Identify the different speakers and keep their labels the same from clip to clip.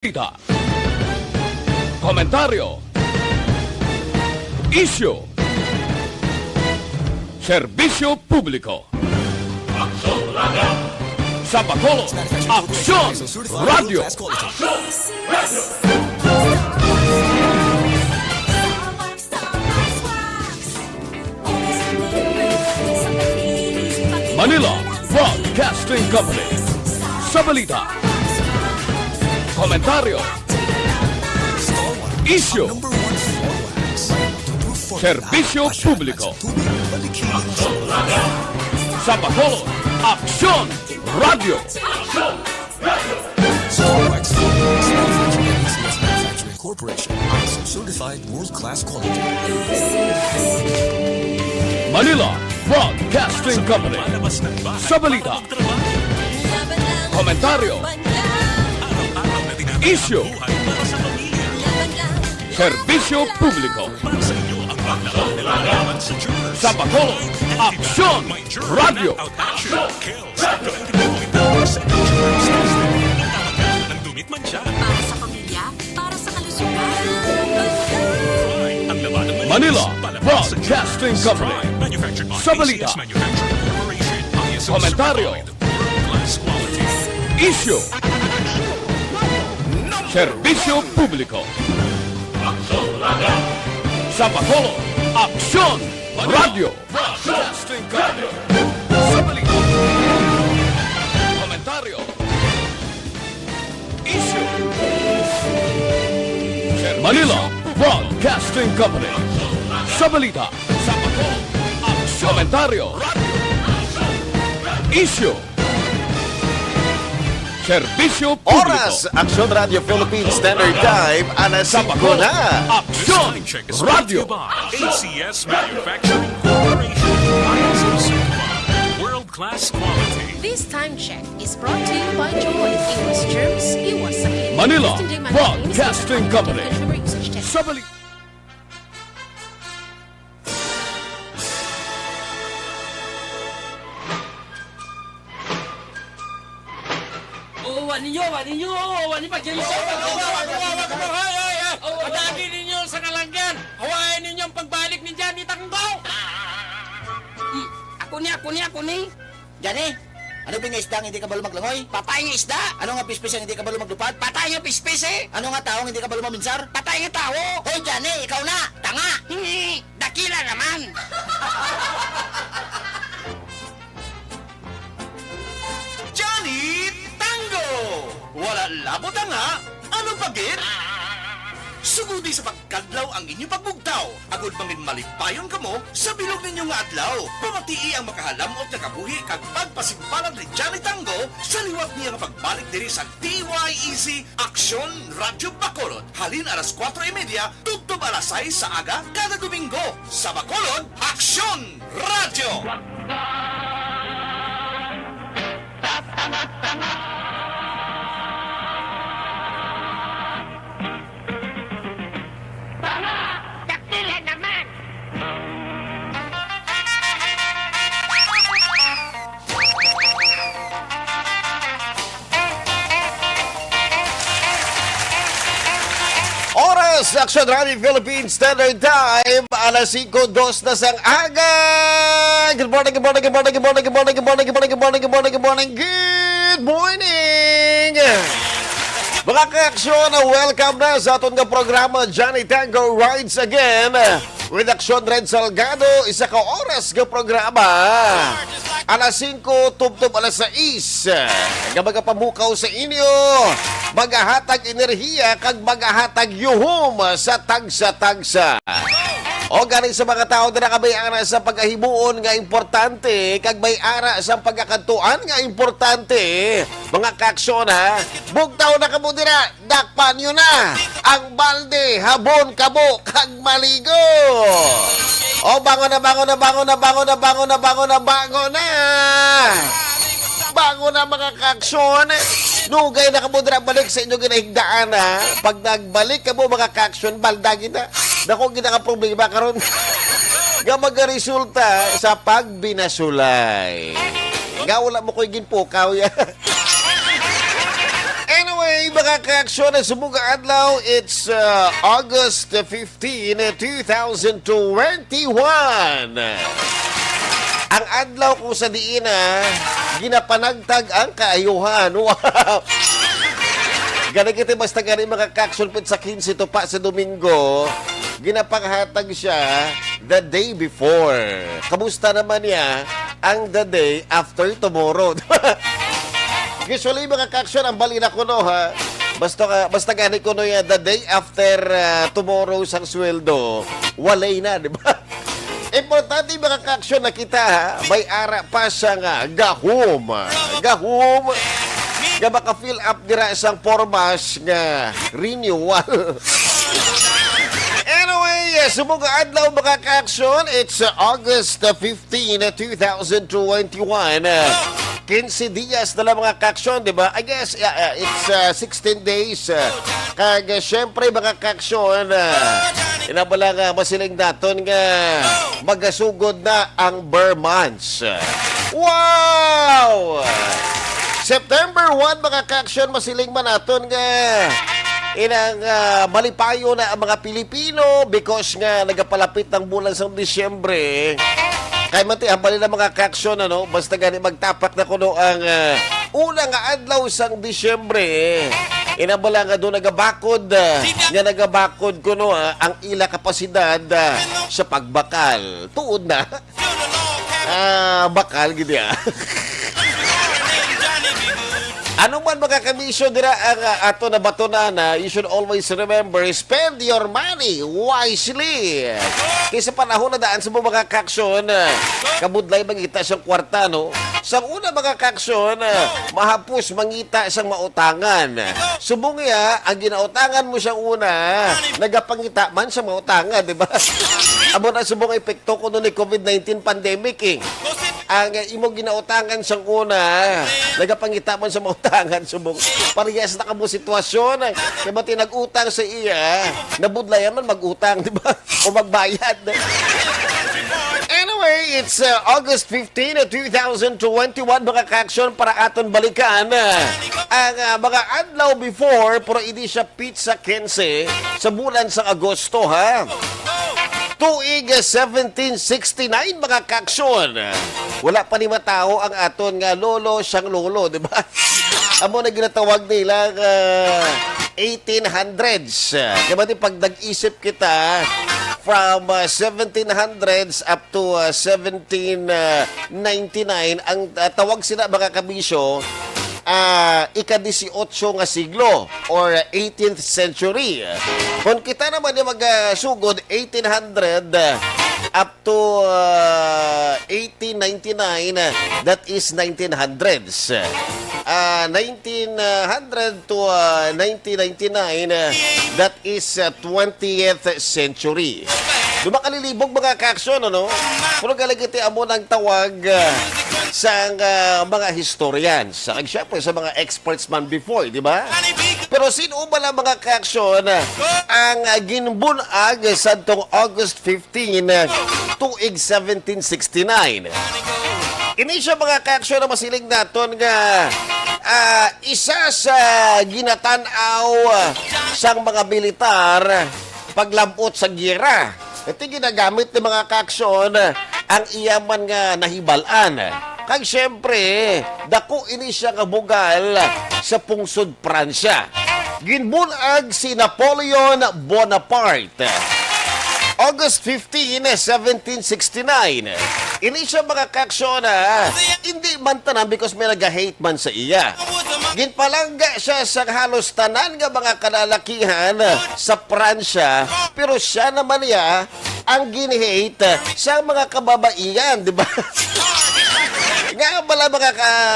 Speaker 1: Balita, komentaryo, isyu, serbisyo publiko. Sa Bacolod, Aksyon Radio. Manila Broadcasting Company. Sa balita, komentaryo, isyu, serbisyo publiko. Sa Bacolod, Aksyon Radio.
Speaker 2: Corporation, ISO certified world-class quality.
Speaker 1: Manila Broadcasting Company. Sa balita, komentaryo, isyu, serbisyo publiko. Sa Bacolod, Aksyon Radio.
Speaker 3: Para sa pamilya, para sa kalusugan.
Speaker 1: Manila Broadcasting Company. Sa balita, komentaryo, isyu, serbisyo publiko. Sa Bacolod, Aksyon Radio. Broadcasting Company. Sa balita, komentaryo, isyu, Manila Broadcasting Company. Sa balita, sa Bacolod, Aksyon, komentaryo, isyu, serbisyo publiko.
Speaker 4: Oras, Aksyon Radio Philippines Standard Time, alas
Speaker 1: Sa
Speaker 4: 5
Speaker 1: Bacolod,
Speaker 4: na.
Speaker 1: Aksyon Radio.
Speaker 5: ACS Manufacturing Corporation, ISO certified world-class quality.
Speaker 3: This time check is brought to you by Joy. Iwas germs, iwas sakit.
Speaker 1: Manila
Speaker 3: 15-day management
Speaker 1: Broadcasting
Speaker 3: is
Speaker 1: Company.
Speaker 3: consumer usage test.
Speaker 1: Sa balita,
Speaker 6: Wani pagkilis. Padagi ninyo sa kalanggan. Hawain ninyo ang pagbalik ni Johnny Tanggaw. Ako ni.
Speaker 7: Jani, ano ba nga isda ang hindi ka balo maglangoy?
Speaker 6: Patay nga isda.
Speaker 7: Ano nga pispis ang hindi ka balo maglupad?
Speaker 6: Patay nga pispis eh.
Speaker 7: Ano nga taong hindi ka balo maminsar?
Speaker 6: Patay nga tao.
Speaker 7: Hoy Jani, ikaw na! Tanga!
Speaker 6: Dakila naman.
Speaker 4: Johnny Tango! Wala labot nga. Ano pagit? Sugudi sa pagkadlaw ang inyong pagbugtaw. Agod mangin malipayon kamo sa bilog ninyo nga adlaw. Pamatii ang makahalamot nga kabuhi kag pagpasimbalan ni Johnny Tango sa liwat niya nga pagbalik diri sa DYEC Aksyon Radio Bacolod. Halin alas 4:30, tugtog alas 6 sa aga kada Domingo. Sa Bacolod, Aksyon Radio!
Speaker 6: Dakila naman.
Speaker 4: Oras, Aksyon Radio Philippines Standard Time, alas 5:02 na sang aga. Good morning. Mga ka-aksyon, welcome na sa aton nga programa Johnny Tango Rides Again with Aksyon Red Salgado. Isa ka oras nga programa. Alas 5, tubtob alas 6. Nga magapamukaw sa inyo. Magahatag enerhiya kag magahatag yuhum sa tagsa-tagsa. O galing sa mga tao na nakabayara sa pagkahimuon nga importante, kag may ara sa pagkakantuan nga importante. Mga kaaksyon ha, bugtaw na kamo dira, dakpan nyo na ang balde, habon, kabo, kag maligo. O bango na. Bango na mga kaaksyon. Nugay na kamo dira balik sa inyong ginahigdaan ha. Pag nagbalik kamo mga kaaksyon, baldagin na. Dako gina ka problema karon. Nga magaresulta sa pagbinasulay. Nga wala mo ko'y ginpukaw ya. Anyway, mga ka-aksyon na sumuga adlaw, it's August 15, 2021. Ang adlaw kung sa diin ginapanagtag ang kaayuhan. Wow! Ganun kita basta ganun mga ka-aksyon pit sa 15 to pa sa Domingo, ginapanghatag siya the day before. Kamusta naman niya ang the day after tomorrow? Usually mga ka-aksyon, ang balina ko no ha, basta ganun ko no yan, the day after tomorrow sang sweldo, walay na, di ba? Importante mga ka-aksyon na kita ha, may ara pa siyang gahom. Gahom, nga maka-fill up dira isang formas nga renewal. Anyway, sumuga adlaw mga ka-aksyon, it's August 15, 2021. 15 dias na lang mga ka-aksyon, di ba? I guess it's 16 days. Kaya syempre mga ka-aksyon, inabala nga masiling naton nga magasugod na ang Burr months. Wow! September 1 mga ka-aksyon, masiling man naton nga inang malipayo na ang mga Pilipino because nga nagapalapit ng bulan sa Disyembre. Kaya mati, hambali na mga ka-aksyon, ano, basta gani magtapak na kuno ang unang adlaw sang Disyembre. Inabala nga doon nagabakod, nga nagabakod kuno ang ila kapasidad sa pagbakal. Tuod na. Bakal, gini Ano man mga kamisyon dira ang ato na batonana, you should always remember, spend your money wisely. Kaysa panahon na daan sa mga kaksyon, kabudlay mangita siyang kwarta, no? Sa una mga kaksyon, mahapos mangita siyang mautangan. Subungya, ang ginautangan mo siyang una, nagapangita man sa mautangan, di ba? Amo na subong epekto ko noon ni COVID-19 pandemic, eh. Ang imong ginautangan siyang una, nagapangita man sa mautangan, subong parehas na kamo sitwasyon. Kaya ba tinag-utang sa iya, nabudlayan man mag-utang, di ba? O magbayad. Anyway, it's August 15, 2021, mga ka-aksyon, para aton balikan ang mga adlaw before, pero hindi siya pizza 15 sa bulan sa Agosto, ha? Tuig 1769 mga kaksyon. Wala pa ni matao ang aton nga lolo siyang lolo, di ba? Amo na ginatawag nila 1800s. Diba pag nag-isip kita from 1700s up to 1799, ang tawag sila mga kabisyo, ika-18 nga siglo or 18th century. Kung kita naman yung magsugod 1800 up to 1899, that is 1900s. 1900 to 1999, that is 20th century. Dumakalilibog mga kaksyon, ano? Pero galagiti amo ng tawag sa mga historians. Sa syempre sa mga experts man before, di ba? Pero sino ba lang mga kaksyon ang ginbunag sa tong August 15 tuig 1769? Ini siya mga kaksyon na masiling naton nga isa sa ginatanaw sang mga militar paglambot sa giyera. Ito ginagamit ng mga kaksyon ang iyaman nga nahibalan. Kag siyempre, dako ini siya nga bugal sa pungsod Pransya. Ginbunag si Napoleon Bonaparte. August 15, 1769. Ini siya mga kaksyon hindi man tanan because may nag-hate man sa iya. Ginpalangga siya sa halos tanan nga mga kalalakihan sa Pransya, pero siya naman niya ang ginhate sa mga kababaihan, di ba? Nga pala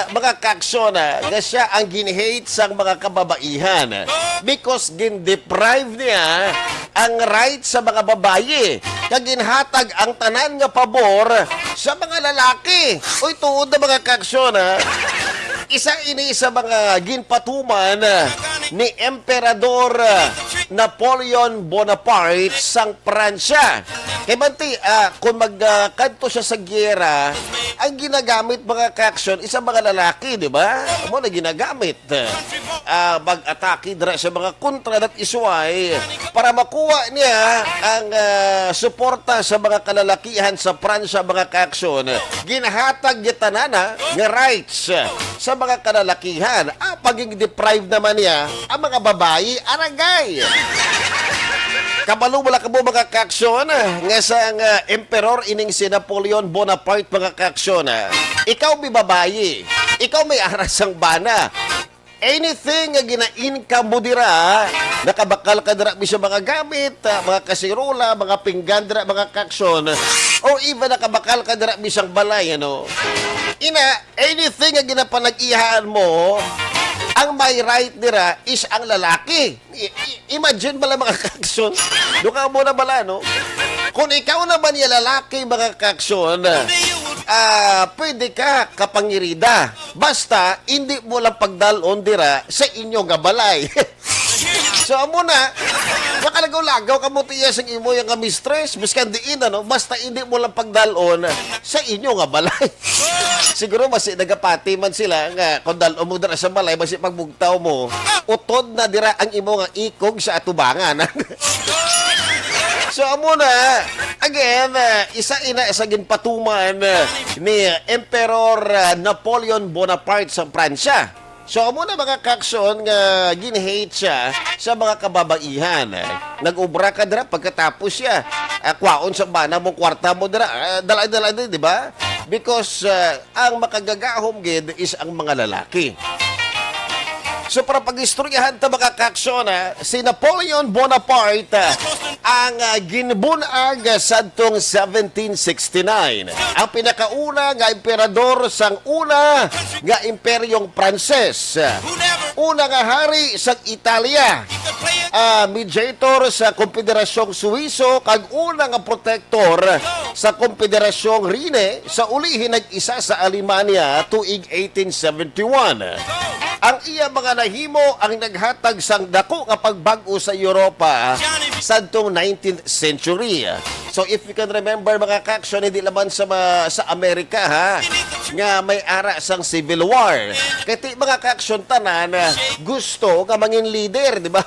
Speaker 4: mga kaksyon nga siya ang ginhate sa mga kababaihan because gin-deprive niya ang right sa mga babae. Kaginhatag ang tanan nga pabor sa mga lalaki. Uy, tuod na mga kaksyon, isa ini sa mga ginpatuman ni Emperador Napoleon Bonaparte sang Pransya. Kay Banti, kung magkanto siya sa giyera, ang ginagamit mga kaksyon, isang mga lalaki, di ba? Mo na ginagamit. Mag-atake dira sa mga kontra at isuway para makuha niya ang suporta sa mga kalalakihan sa Pransya, mga kaksyon. Ginahatag niya tanana nga rights sa mga kalalakihan. Paging deprived naman niya ang mga babae, aragay. Kabalo wala ka mo mga kaksyon nga sang emperor ining si Napoleon Bonaparte, mga kaksyon. Ikaw may babae, ikaw may aras ang bana. Anything nga gina-income mo dira, nakabakal ka dira sa mga gamit, mga kasirola, mga pinggan dira, mga kaksyon, o even nakabakal ka dira bisang balay, ano? Anything nga ginapanag-ihaan mo, ang may right dira is ang lalaki. Imagine bala mga kaksyon. Doon ka muna bala, no? Kung ikaw naman yung lalaki, mga kaksyon, pwede ka kapangirida. Basta, hindi mo lang pagdalon dira sa inyo nga balay. So, amo na, makalagaw-lagaw ka mo tiya sa imo yung mistress, miskan diin, ano? Basta hindi mo lang pagdalon sa inyo nga balay. Siguro mas nagapati man sila nga kung dalon mo dira sa balay, basi pagbugtaw mo, utod na dira ang imo nga ikog sa atubangan. So, amo na, again, isa sa ginpatuman ni Emperor Napoleon Bonaparte sa Pransya. So, amo na mga kaksyon nga ginhate siya sa mga kababaihan. Nag-ubra ka dira pagkatapos siya. Kwaon sa bana mo, kwarta mo dira. Dala-dala din, di ba? Because ang makagagahom gid is ang mga lalaki. So para pag-istoryahan ta mga kaksyon, si Napoleon Bonaparte ang ginbunag sadtong 1769. Ang pinakauna nga emperador sang una nga imperyong Pranses. Una nga hari sang Italia. Mediator sa Konfederasyong Suwiso kag una nga protektor sa Konfederasyong Rene sa ulihin nag-isa sa Alemania tuig 1871. Ang iya mga nahimo ang naghatag sang dako nga pagbag-o sa Europa sadtong 19th century. So if you can remember mga kaksyon, hindi laman sa Amerika nga may ara sang Civil War. Kaya mga kaksyon tanan gusto nga mangin leader, di ba?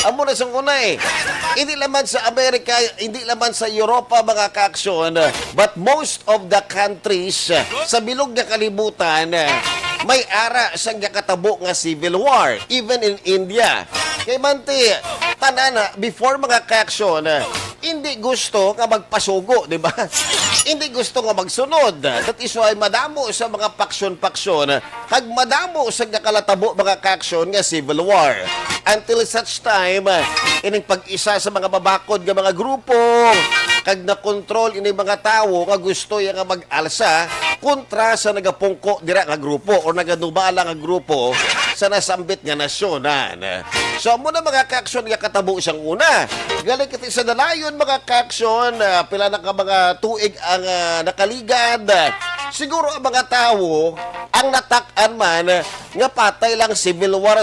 Speaker 4: Amo na sang una Hindi laman sa Amerika, hindi laman sa Europa mga kaksyon, but most of the countries sa bilog nga kalibutan may ara sang katabo nga Civil War, even in India. Kay Manti, tanan before mga kaksyon, hindi gusto nga magpasugo, di ba? Hindi gusto nga magsunod. That is why madamo sa mga paksyon-paksyon, kag madamo sa nakalatabo mga kaksyon nga Civil War. Until such time, ining pag-isa sa mga babakod nga mga grupo, kag na-control ini mga tao nga gusto yang nga mag-alsa kontra sa nagapungko dira nga grupo o naganubala nga grupo sa nasambit nga nasyonan. So mo na mga kaksyon nga katabo siyang una. Galing kiti sa dalayon mga kaksyon, pila na ka mga tuig ang nakaligad. Siguro ang mga tao ang natak-an man nga patay lang Civil War,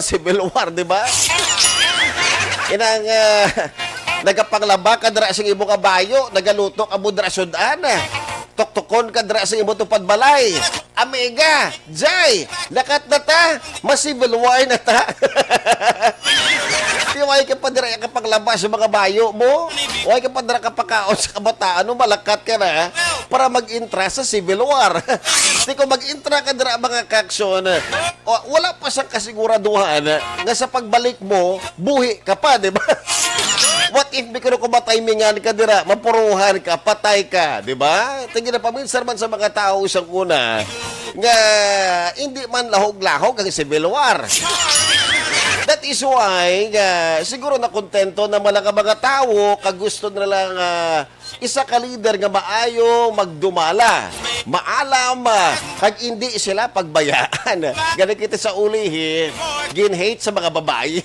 Speaker 4: di ba? Inang nagapanglaba ka dira sa imong kabayo, nagaluto ka mo dira sudan. Tuktukon ka dira sa imong tupad balay. Amiga, Jay, lakat na ta, ma-Civil War na ta. Huwag ka pa dira kapaglaba sa mga bayo mo. Huwag ka pa dira kapakaon sa kabataan mo, malakat ka na para mag-intra sa Civil War. Hindi ko mag-intra ka dira mga kaksyon, wala pa siyang kasiguraduhan nga sa pagbalik mo, buhi ka pa, di ba? What if bikano ko matimingan ka dira, mapuruhan ka, patay ka, di ba? Tingin na paminsan man sa mga tao isang una nga hindi man lahog-lahog ang Civil War. That is why siguro na kontento na malaka mga tao kag gusto na lang isa ka leader nga maayo magdumala, maalam kag hindi sila pagbayaan. Ganun kita sa ulihin, gin-hate sa mga babae.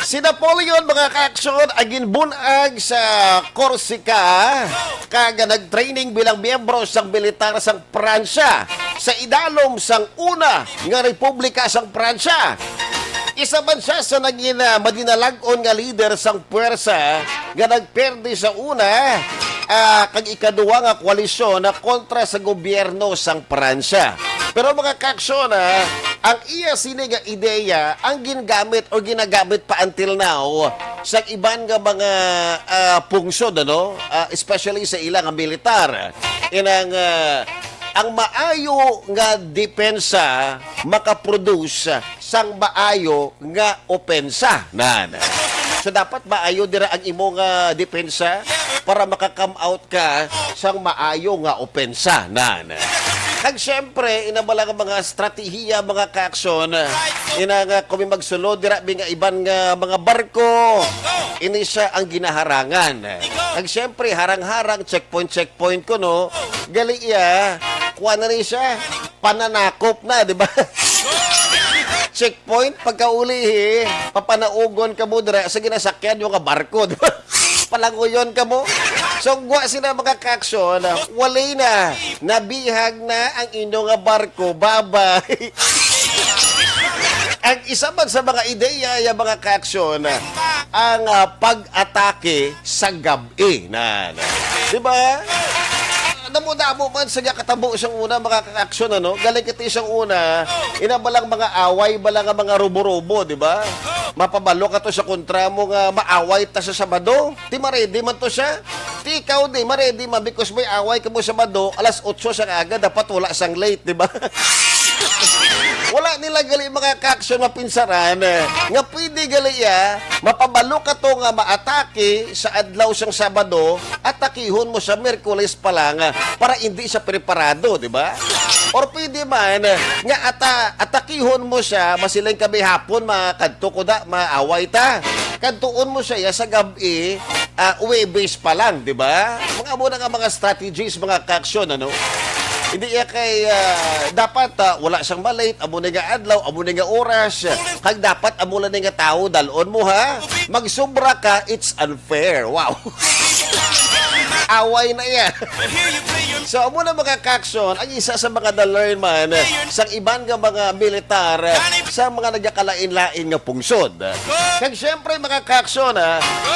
Speaker 4: Si Napoleon mga kaaksyon ang ginbunag sa Corsica kaga nag-training bilang miyembro sang militar sang Pransya sa idalom sang una nga republika sang Pransya. Isa man siya sa naging madinalag-on nga leader sang puwersa nga nagperde sa una kag ikaduwa nga koalisyon na kontra sa gobyerno sang Pransya. Pero mga kaaksyon, ang iya sini nga ideya ang ginagamit o ginagamit pa until now sa iban nga mga pungsod, ano? Especially sa ilang nga militar. Inang ang maayo nga depensa makaproduce sang maayo nga opensa. So dapat maayo dira ang imo nga depensa para makakam out ka sang maayo nga opensa. Kag syempre, inabala nga mga strategiya, mga kaaksyon, ina nga kung may magsulod, dira nga iban nga mga barko, ini siya ang ginaharangan. Kag syempre, harang-harang, checkpoint ko, no? Gali iya, kuha na rin siya, pananakop na, di ba? Checkpoint, pagkauli, papanaugon ka mo, dira, sa ginasakyan yung nga barko, di ba? Palanguyon ka mo. So, guwa sila mga kaaksyon, walay na, nabihag na ang inyong barko, babay. Ang isa man sa mga ideya, yung mga kaaksyon, ang pag-atake sa gabi. Di ba? Damo-damo man sa katabo siyang una, mga kaaksyon, ano? Galing kiti siyang una, inabalang mga away, balang mga rubo-rubo, di ba? Mapabalo ka to sa kontra mo nga maaway ta sa Sabado. Ti maredy man to siya. Ti ikaw di maredy man because may away ka mo sa Sabado, alas 8 siya agad, dapat wala sang late, di ba? Wala nila gali mga kaaksyon mapinsaran nga pwede gali mapabalo ka to nga maatake sa adlaw sang Sabado at takihon mo sa Miyerkules pa lang para hindi siya preparado, di ba? Or pwede man nga atakihon mo siya masilang kami hapon makadto ko da maaway ta. Kadtuon mo siya sa gabi Uwebes pa lang, di ba? Mga muna nga mga strategies, mga kaaksyon, ano? Hindi kay dapat wala siyang malate, amo na nga adlaw, amo na nga oras. Kag dapat amo na nga tao dalon mo ha. Magsubra ka, it's unfair. Wow. Away na yan. So amo na mga kaaksyon, ang isa sa mga na-learn man sang iban nga mga militar sa mga nagakalain-lain nga pungsod. Kag syempre mga kaaksyon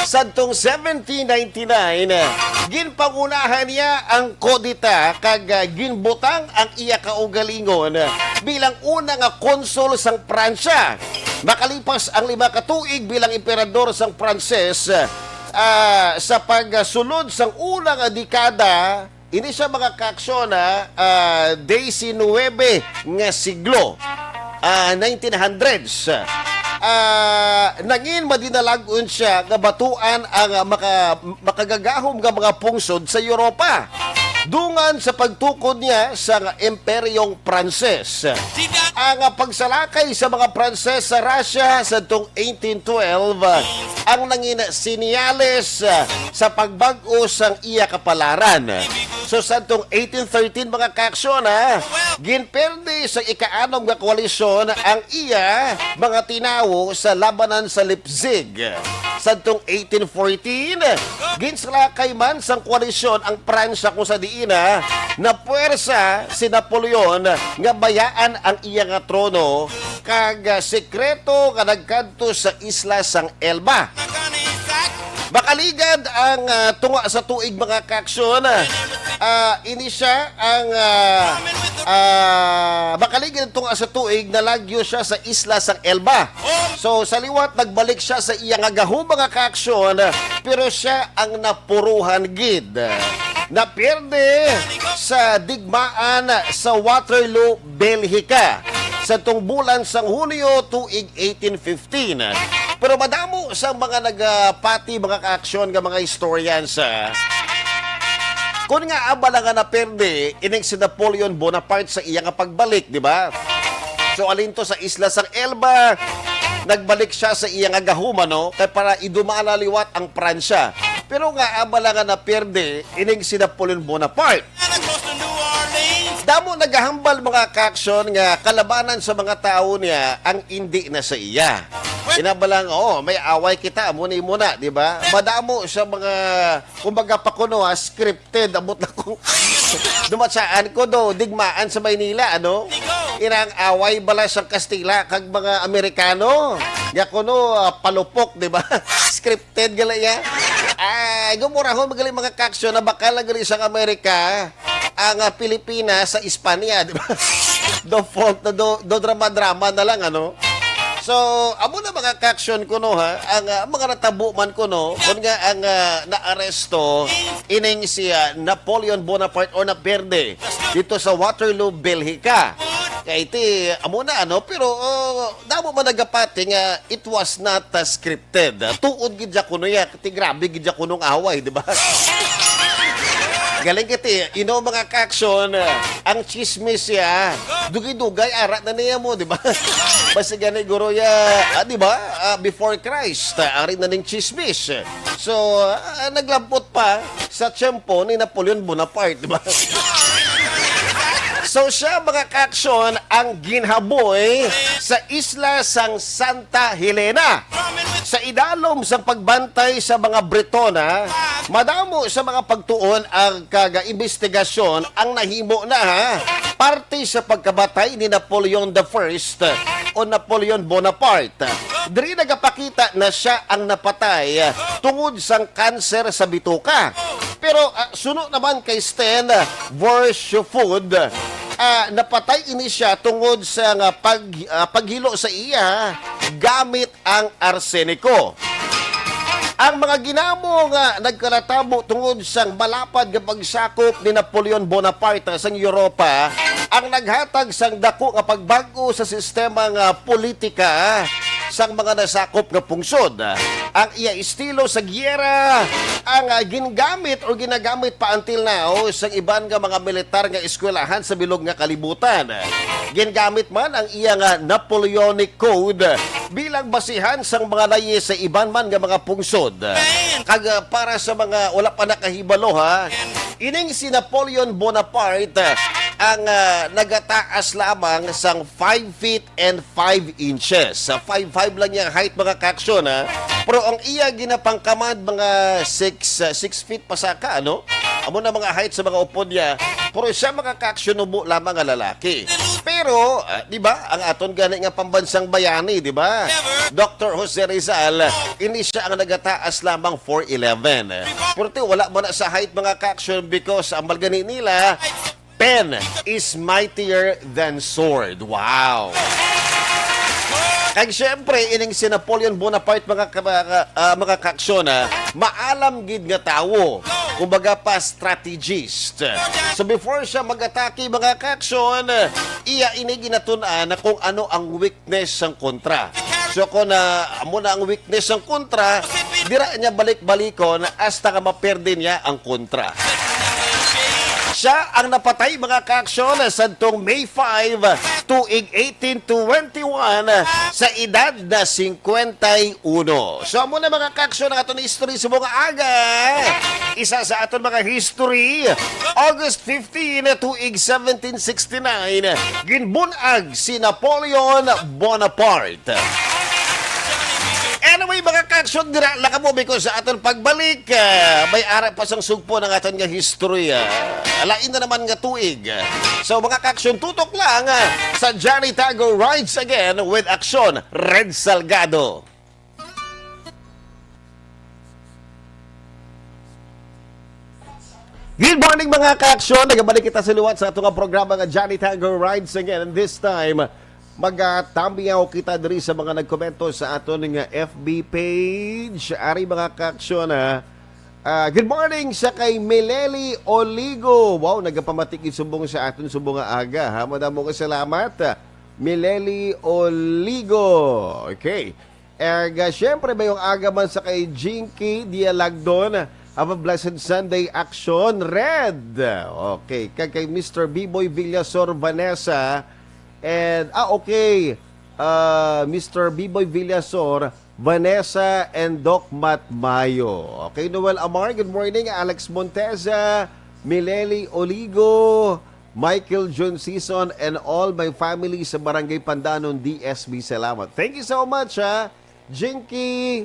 Speaker 4: sadtong 1799 ginpangunahan niya ang kodita kag ginbutang ang iya kaugalingon bilang una nga konsul sang Pransya. Makalipas ang 5 ka tuig bilang emperador sang Pranses, sa pagsulod sang unang dekada, ini siya mga kaaksyon 19 nga siglo, 1900s. Nangin madinalagon siya nga batuan ang makagagahom nga mga pungsod sa Europa. Dungan sa pagtukod niya sa Imperyong Pranses. Ang pagsalakay sa mga Pranses sa Russia sa tong 1812 ang nangin sinyales sa pagbag-o sang iya kapalaran. So sa tong 1813 mga kaaksyon ginperde sa ika-6 nga koalisyon ang iya mga tinawo sa labanan sa Leipzig. Sa tong 1814 ginsalakay man sang koalisyon ang Pransya kung sa diina na puwersa si Napoleon nga bayaan ang iya nga trono kag sekreto nga nagkadto sa isla sang Elba. Makaligad ang tunga sa tuig mga kaaksyon, ini siya ang makaligad ang tunga sa tuig nalagyo siya sa isla sang Elba. So sa liwat nagbalik siya sa iya nga gahom mga kaaksyon, pero siya ang napuruhan gid. Naperde sa digmaan sa Waterloo, Belgica sa tong bulan sang Hunyo tuig 1815. Pero madamo sa mga nagpati mga kaaksyon nga mga historians kung nga abala nga naperde ining si Napoleon Bonaparte sa iya nga pagbalik, di ba? So alin to sa isla sang Elba, nagbalik siya sa iya nga gahuman, no? Kaya para idumalaliwat ang Pransya. Pero nga abala nga naperde ining si Napoleon Bonaparte. Damo naghahambal mga kaaksyon nga kalabanan sa mga tao niya ang hindi na sa iya. Inabalang, may away kita, muna, di ba? Madamo sa mga, kumbaga pa kuno, scripted, abot na kung dumatsaan ko digmaan sa Maynila, ano? Inang away bala sa Kastila, kag mga Amerikano. Ya kuno, palupok, di ba? Scripted gala ya. Ay, gumurahon magaling mga kaksyon na bakal na gali sa Amerika, ang Pilipinas sa Espanya, di ba? Do fault na do drama-drama na lang, ano? So, amo na mga kaksyon ko no ha, ang mga natabo man ko no, kung nga ang naaresto ining si Napoleon Bonaparte or Naperde dito sa Waterloo, Belgica. Kaya iti, amo na ano, pero damo man nagapati nga it was not scripted. Tuod gidya ko no ya, kati grabe gidya ko nung away, di ba? Galing kiti, mga kaksyon, ang chismis ya, dugay-dugay, arat na niya mo, di ba? Basta gani guro ya, di ba? Before Christ, arit na ning chismis. So, naglampot pa sa tiyempo ni Napoleon Bonaparte, di ba? So siya mga kaksyon ang ginhaboy sa isla sang Santa Helena. Sa idalom sang pagbantay sa mga Bretona, madamo sa mga pagtuon ang kaga-investigasyon ang nahimo na ha, parte sa pagkabatay ni Napoleon I o Napoleon Bonaparte. Diri nagapakita na siya ang napatay tungod sang kanser sa bituka. Pero suno naman kay Sten Vorshofood, napatay ini siya tungod sa paghilo sa iya gamit ang arseniko. Ang mga ginamo nga nagkalatabo tungod sang malapad nga pagsakop ni Napoleon Bonaparte sa Europa ang naghatag sang dako nga pagbago sa sistema nga politika sang mga nasakop nga pungsod. Ang iya estilo sa giyera ang ginagamit o ginagamit pa until now sa iban nga mga militar nga eskwelahan sa bilog nga kalibutan. Ginagamit man ang iya nga Napoleonic Code bilang basihan sang mga layi sa iban man nga mga pungsod. Kag para sa mga wala pa nakahibalo ha, ining si Napoleon Bonaparte ang nagataas lamang sang 5 feet and 5 inches. 5'5 lang yung height mga kaksyon ha. Pero ang iya ginapangkamad mga 6 feet pasaka, ano? Amo na mga height sa mga upod niya. Pero siya mga kaksyon ubo lamang nga lalaki. Pero, di ba, ang aton gani nga pambansang bayani, di ba? Dr. Jose Rizal, ini siya ang nagataas lamang 4'11". Pero wala mo na sa height mga kaksyon because ang malgani nila, pen is mightier than sword. Wow! Kaya siyempre, ining si Napoleon Bonaparte mga kaksyon, maalam gid nga tawo. Kumbaga pa strategist. So before siya mag-atake mga kaksyon, iya ini ginatunan na kung ano ang weakness ng kontra. So kung amo na ang weakness ng kontra, dira niya balik-balikon hasta nga maperde niya ang kontra. Siya ang napatay mga kaaksyon sa tong May 5, tuig 1821 sa edad na 51. So muna mga kaaksyon ang aton history sa mga aga. Isa sa aton mga history, August 15, tuig 1769, ginbunag si Napoleon Bonaparte. Anyway, mga kaksyon, dira lang mo because sa aton pagbalik, may ara pa sang sugpo ng aton nga history. Alain na naman nga tuig. So, mga kaksyon, tutok lang sa Johnny Tago Rides Again with Aksyon, Red Salgado. Good morning mga kaksyon, nagabalik kita sa luwat sa atong programa nga Johnny Tago Rides Again. And this time, magtambiyaw kita diri sa mga nagkomento sa aton nga FB page. Ari mga kaaksyon good morning sa kay Mileli Oligo. Wow, nagapamatik isumbong sa aton sumbong nga aga. Madamo ka salamat. Mileli Oligo. Okay. Siyempre ba yung aga man sa kay Jinky Dialagdon. Have a blessed Sunday Action Red. Okay. Kay Mr. B-Boy Villasor Vanessa. And, okay, Mr. B-Boy Villasor, Vanessa, and Doc Matt Mayo. Okay, Noel Amar, good morning. Alex Monteza, Mileli Oligo, Michael John Season, and all my family sa Barangay Pandanon, DSB. Salamat. Thank you so much, ha. Jinky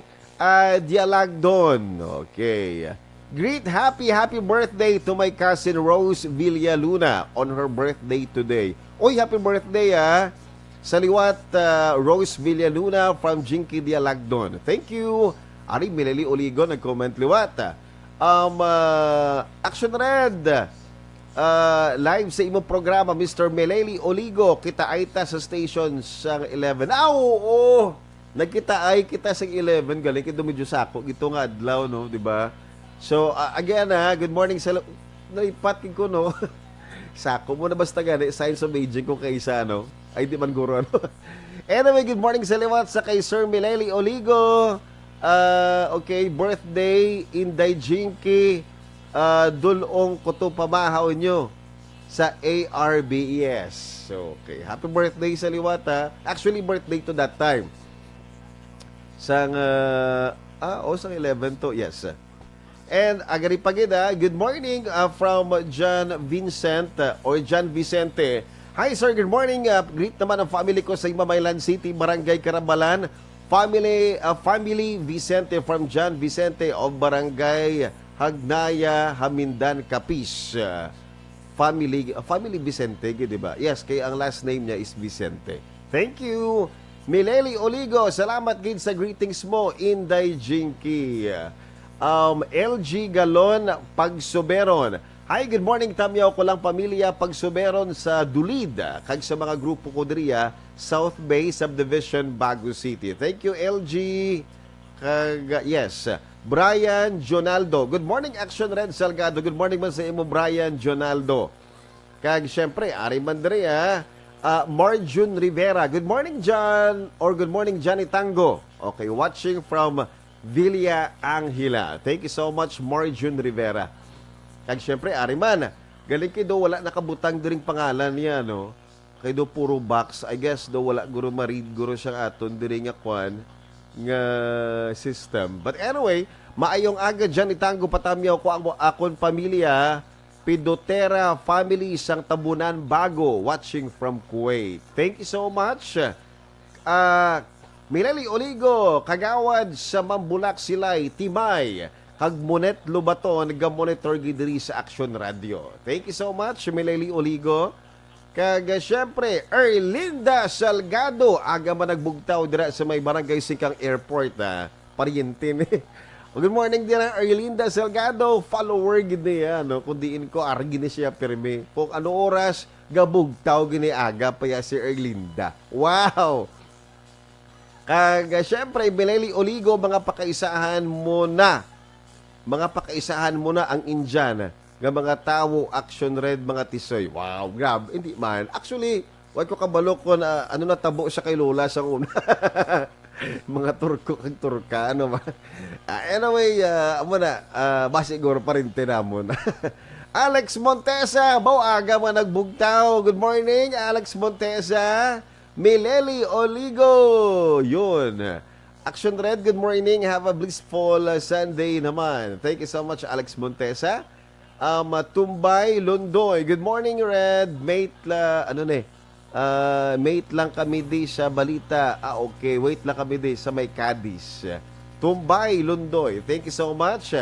Speaker 4: Dialagdon. Okay. Greet happy birthday to my cousin Rose Villaluna on her birthday today. Oy, happy birthday sa liwat Rose Villaluna from Jinky Dialagdon. Thank you. Ari Mileli Oligo nag-comment liwat. Action Red. Live sa imong programa, Mr. Mileli Oligo. Kita ay ta sa station sa 11. Oo. Nagkita ay kita sa 11. Galing kay dumidyo sako. Ito nga adlaw, no? Diba? So, again, good morning sa... Naipatin ko, no? Sako mo na basta gani. Science of aging ko kay isa, no? Ay, di man guro, no? Anyway, good morning sa liwat sa kay Sir Mileli Oligo. Okay, birthday, Inday Jinky. Dulong kuto pamahaw nyo sa ARBES. So, okay. Happy birthday sa liwat, ha? Actually, birthday to that time. Sang, sang 11 to. Yes. And agari pagida, good morning from John Vincent or John Vicente. Hi sir, good morning. Greet naman ang family ko sa Mamaylan City, Barangay Karambalan. Family Vicente from John Vicente of Barangay Hagnaya, Hamindan, Capiz. Family Vicente, di ba? Yes, kaya ang last name niya is Vicente. Thank you. Mileli Oligo, salamat gid sa greetings mo, Inday Jinky. LG Galon Pagsuberon. Hi, good morning Tamyaw ko lang pamilya Pagsuberon sa Dulid kag sa mga grupo ko diriya South Bay Subdivision, Baguio City. Thank you LG. Kag yes, Brian Jonaldo. Good morning Action Red Salgado. Good morning man sa imo Brian Jonaldo. Kag syempre ari man diriya Marjun Rivera. Good morning John or good morning Johnny Tango. Okay, watching from Villa Angela. Thank you so much, Marjun Rivera. Kag syempre, Ariman, galing kay do wala nakabutang diring pangalan niya, no? Kay do puro box. I guess do wala guro marid guro siya aton diri nga kwan nga system. But anyway, maayong aga dyan itango patamyaw ko ang akon pamilya Pidotera family isang Tabunan Bago watching from Kuwait. Thank you so much. Mileli Oligo, kagawad sa Mambulak Silay, Timay, Hagmonet Lubaton, nag-monitor gidiri sa Action Radio. Thank you so much, Mileli Oligo. Kag syempre, Erlinda Salgado, aga man nagbugtaw dira sa may Barangay Sikang Airport, pariente ni. Good morning dira, Erlinda Salgado, follower gid niya, no? Kung diin ko, argi ni siya pirmi. Kung ano oras, gabugtaw gini aga pa ya si Erlinda. Wow! Kag syempre, Mileli Oligo, mga pakaisahan mo na ang Indian nga mga tawo, Action Red, mga tisoy. Wow, grab. Hindi man. Actually, wag ko kabalo ko na ano natabo siya kay Lola sa una. Mga Turko kag Turka, ano ba? Anyway, basiguro pa rin tinamon. Alex Montesa, aga man nagbugtaw. Good morning, Alex Montesa. Mileli Oligo. Yun. Action Red, good morning. Have a blissful Sunday naman. Thank you so much, Alex Montesa. Tumbay Lundoy. Good morning, Red. Mate lang kami di sa balita. Okay. Wait lang kami di sa may Cadiz. Tumbay Lundoy. Thank you so much.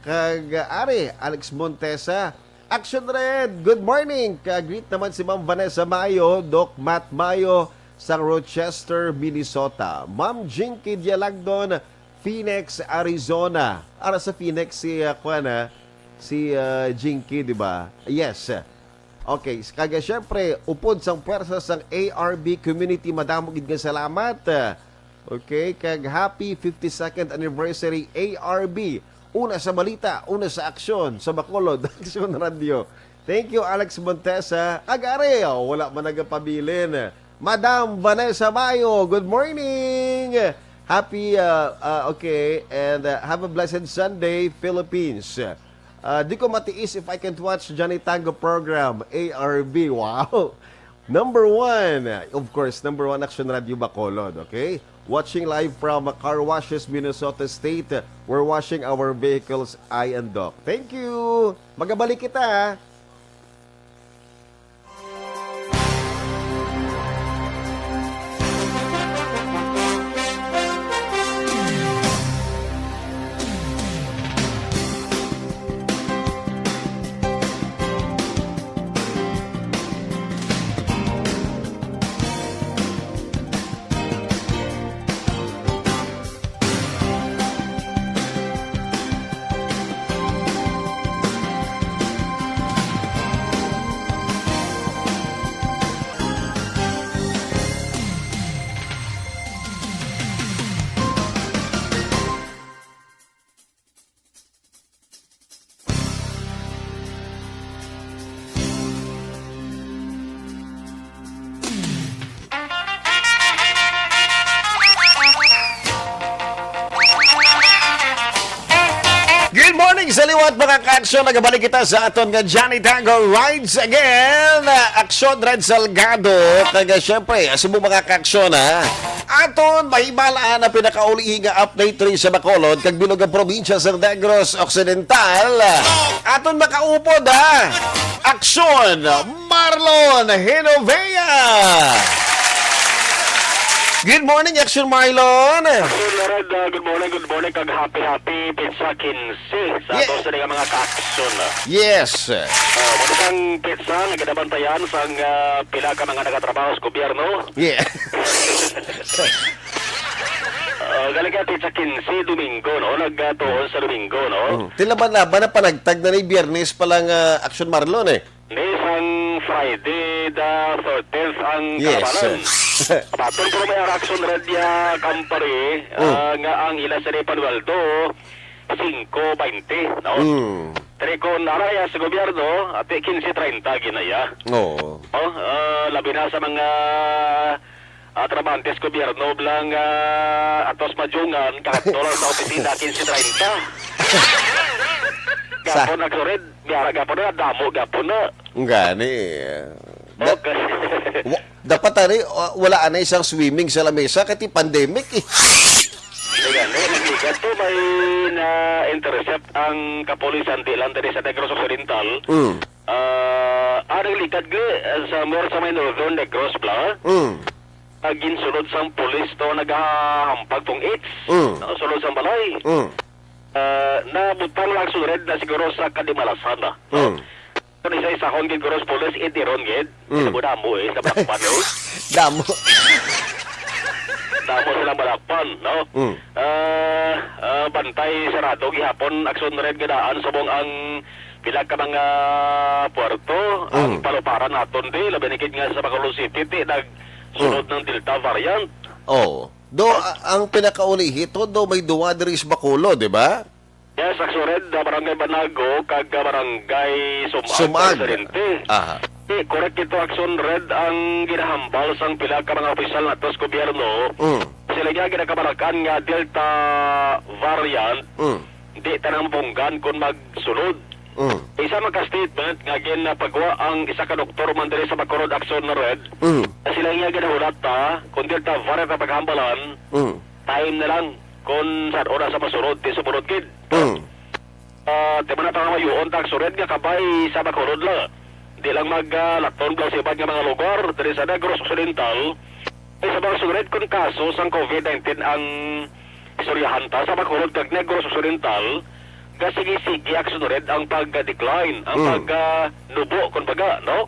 Speaker 4: Kag-ari, Alex Montesa. Action Red, good morning. Greet naman si Ma'am Vanessa Mayo, Doc Matt Mayo sa Rochester, Minnesota. Ma'am Jinky Dialagdon, Phoenix, Arizona. Ara sa Phoenix si Jinky, di ba? Yes. Okay, kaya syempre, upod sang pwersa sang ARB community, madamo gid nga salamat. Okay, kag happy 52nd anniversary ARB. Una sa balita, una sa aksyon, sa Bacolod, Action Radio. Thank you, Alex Montesa. Agare, wala man nagapabilin. Madam Vanessa Mayo, good morning! Happy, okay, and have a blessed Sunday, Philippines. Di ko matiis if I can watch Johnny Tango program, ARB, wow! Number one, of course, number one Action Radio Bacolod, okay? Watching live from Car Washes, Minnesota State. We're washing our vehicles, I and Doc. Thank you! Magabalik kita, sa liwat mga ka-aksyon, nagabalik kita sa aton nga Johnny Tango Rides Again. Aksyon Red Salgado. Kaya syempre, asimo mga ka-aksyon ha. Aton, mahimalaan na pinakaulihi nga update rin sa Bacolod, kag bilog ang probinsya sa Negros Occidental. Aton makaupod ha. Aksyon, Marlon Hinovea. Good morning, Action Marlon.
Speaker 8: Good morning, kag happy pizza 15 sa
Speaker 4: Yeah.
Speaker 8: ato sa mga ka-aksyon.
Speaker 4: Yes.
Speaker 8: Muna kang pizza, nagadabantayan sa pila ka mga nagatrabaho sa gobyerno.
Speaker 4: Yeah.
Speaker 8: Galing ka pizza 15 Domingo, no? Nagtuon sa Domingo, no?
Speaker 4: Tila ba na panagtag na ni Biyernes palang Action Marlon eh?
Speaker 8: Isang Friday the 13th ang
Speaker 4: Yes.
Speaker 8: kalabanan. Patong ko may action red ya Campari nga ang ila sa Panueldo 5.20, no? Pero kung naraya sa gobyerno, at 15.30 ginaya.
Speaker 4: Oo.
Speaker 8: Labi na sa mga trabantes gobyerno blang atos majungan kakatulang sa opisina 15.30. Gapon nagsurid, biyara gapon na, damo gapon na.
Speaker 4: Gani.
Speaker 8: Okay.
Speaker 4: Dapat ani wala na isang swimming sa lamesa kasi pandemic eh.
Speaker 8: Ayan, nagligat to may na-intercept ang kapulisan dilan dari sa Negros Occidental. Ang likad sa more sa may Northern Negros bla. Agin sulod sang pulis to nagahampag tong its. Sulod sang balay. Nabutang lang sulod na siguro sa Kadimalasan na. Kung isa-isa kong gid Gross Police, itiron gid. Damo sa balakpan, no?
Speaker 4: Damo.
Speaker 8: Damo silang balakpan, no? Bantay sarado, gihapon, aksyon red gadaan, subong ang pilag ka mga puerto, ang paluparan naton di, labinikid nga sa Bacolod City, nagsunod ng Delta variant.
Speaker 4: Oh. Ang pinakaulihi to, may duwa diri sa Bacolod, di ba?
Speaker 8: Yes, aksyon red, barangay Banago, kag barangay
Speaker 4: Sumag.
Speaker 8: Sarente.
Speaker 4: Aha.
Speaker 8: Correct ito, aksyon red ang ginahambal sang pila ka mga opisyal na tos gobyerno. Sila nga ginakabarakan nga Delta variant, di tanang bunggan kung magsunod. Isa magka-statement nga ginapagawa ang isa ka doktor man diri sa Bacolod aksyon na red. Sila nga ginahulat kung Delta variant na paghambalan, time na lang kung saan oras sa masunod, di sumunod kid. Di ba na pangamayuon aksyon red nga kabay sa Bacolod lang. Di lang mag-laton lang sa ibang mga lugar dari sa Negros Occidental ay sa mga sunod kung kaso sang COVID-19 ang istoryahan ta sa Bacolod kag Negros Occidental sige sunod ang pag-decline ang pag-nubo kung baga, no?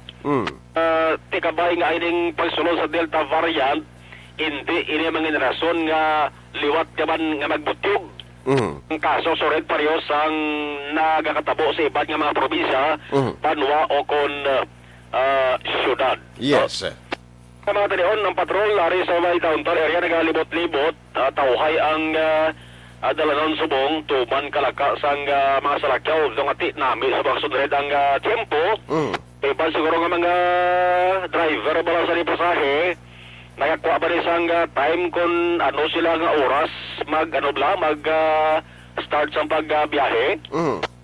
Speaker 8: Di kabay nga ining pagsulod sa Delta variant hindi ini mga rason nga liwat kaman nga magbutyog. Ang kaso sured parehas ang nagakatabo sa iba't nga mga probinsya, banwa o kon syudad.
Speaker 4: Yes.
Speaker 8: Sa mga tanion ng patrol, ari sa may downtown area, nagalibot-libot, tauhay ang dalanon subong, tuman kalaka sang mga salakyaw, dong ati nami sa mga sunod ang tempo. Iba siguro nga mga driver bala sa pasahe, nakakuha ba isang time kung ano sila nga oras mag start sa pagbiyahe.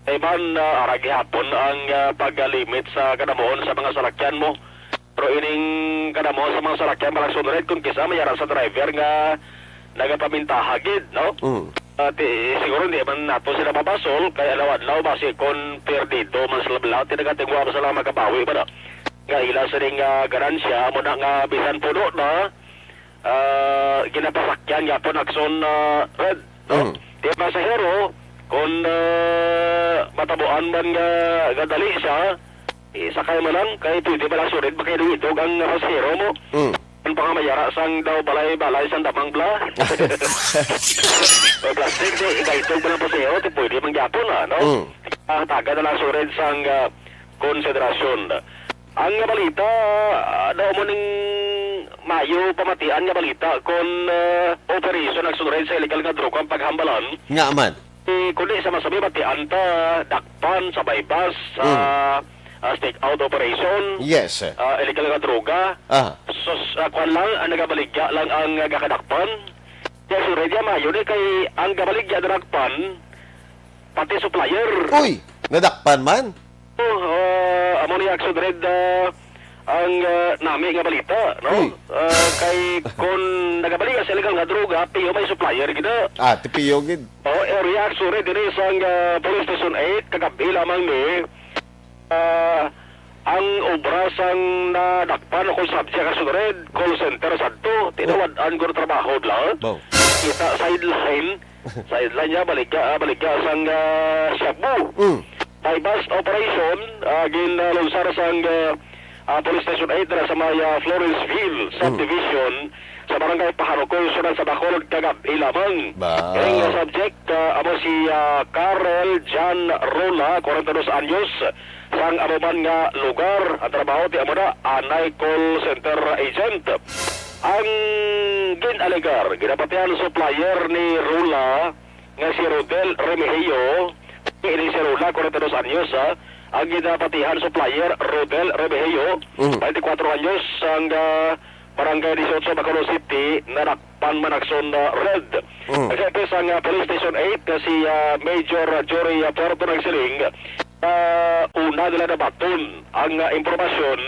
Speaker 8: Iban aragi hapon ang pag-limit sa kadamoon sa mga salakyan mo. Pero ining kadamoon sa mga salakyan malang sunod kung kisa mayara sa driver nga nagapamintahagid, no? Siguro hindi man nato sila mabasol kaya lawad-law basi kung perdido man sila balaw tinagatengwa ba sila makabawi ba na? Nga ila sa ring ganansya mo na nga bisan puno na ginapasakyan yapon akson red, no? Di pasahero kung matabuan man nga gadali siya sakay mo lang kay pwede ba lang surid ba kayo duwidog ang pasahero mo? Ang pangamayara sang daw balay-balay sang damang bla. Plastic di igaitog ba lang pasahero di pwede mangyapon no? Taga na lang surid sang konsiderasyon. Ang nga balita, daw mo ning Mayo pamatian nga balita kung operation nagsunod sa illegal nga droga ang paghambalan.
Speaker 4: Nga man.
Speaker 8: Kundi sa masabi batian ta, dakpan sa bypass, stake out operation.
Speaker 4: Yes.
Speaker 8: Illegal nga droga. So, kwan lang, ang nagabaligya lang ang gakadakpan. Kaya sunod niya Mayo ni kay ang gabaligya dakpan, pati supplier.
Speaker 4: Uy, nadakpan man.
Speaker 8: Amo ni Action Red ang nami nga balita, no? Kay kung nagabalik sa illegal nga droga, piyo may supplier gina.
Speaker 4: Tipiyogid.
Speaker 8: Area Action Red din sa Police Station 8 kagabi lamang ni ang obra sang nadakpan o subject Action Red call center sadto tinawad-an ko trabaho lang.
Speaker 4: Wow.
Speaker 8: Kita sideline niya balik sang Shabu. Bypass operation ginlunsar sang Police Station 8 na sa may Florenceville subdivision sa barangay Paharokol sunod sa Bacolod kagabi lamang.
Speaker 4: Ba.
Speaker 8: Ang subject amo si Karel Jan Rola 42 anyos sang amuman nga lugar ang trabaho ti amo na anay call center agent. Ang ginalegar ginapatihan supplier ni Rola nga si Rodel Remigio. Ini si Rola 42 anyos ang ginapatihan supplier Rodel Remigio 24 anyos ang barangay 18 Bacolod City nadakpan manakson red. Kasi sang Police Station 8 si Major Jory Puerto nagsiling una nila na baton ang impormasyon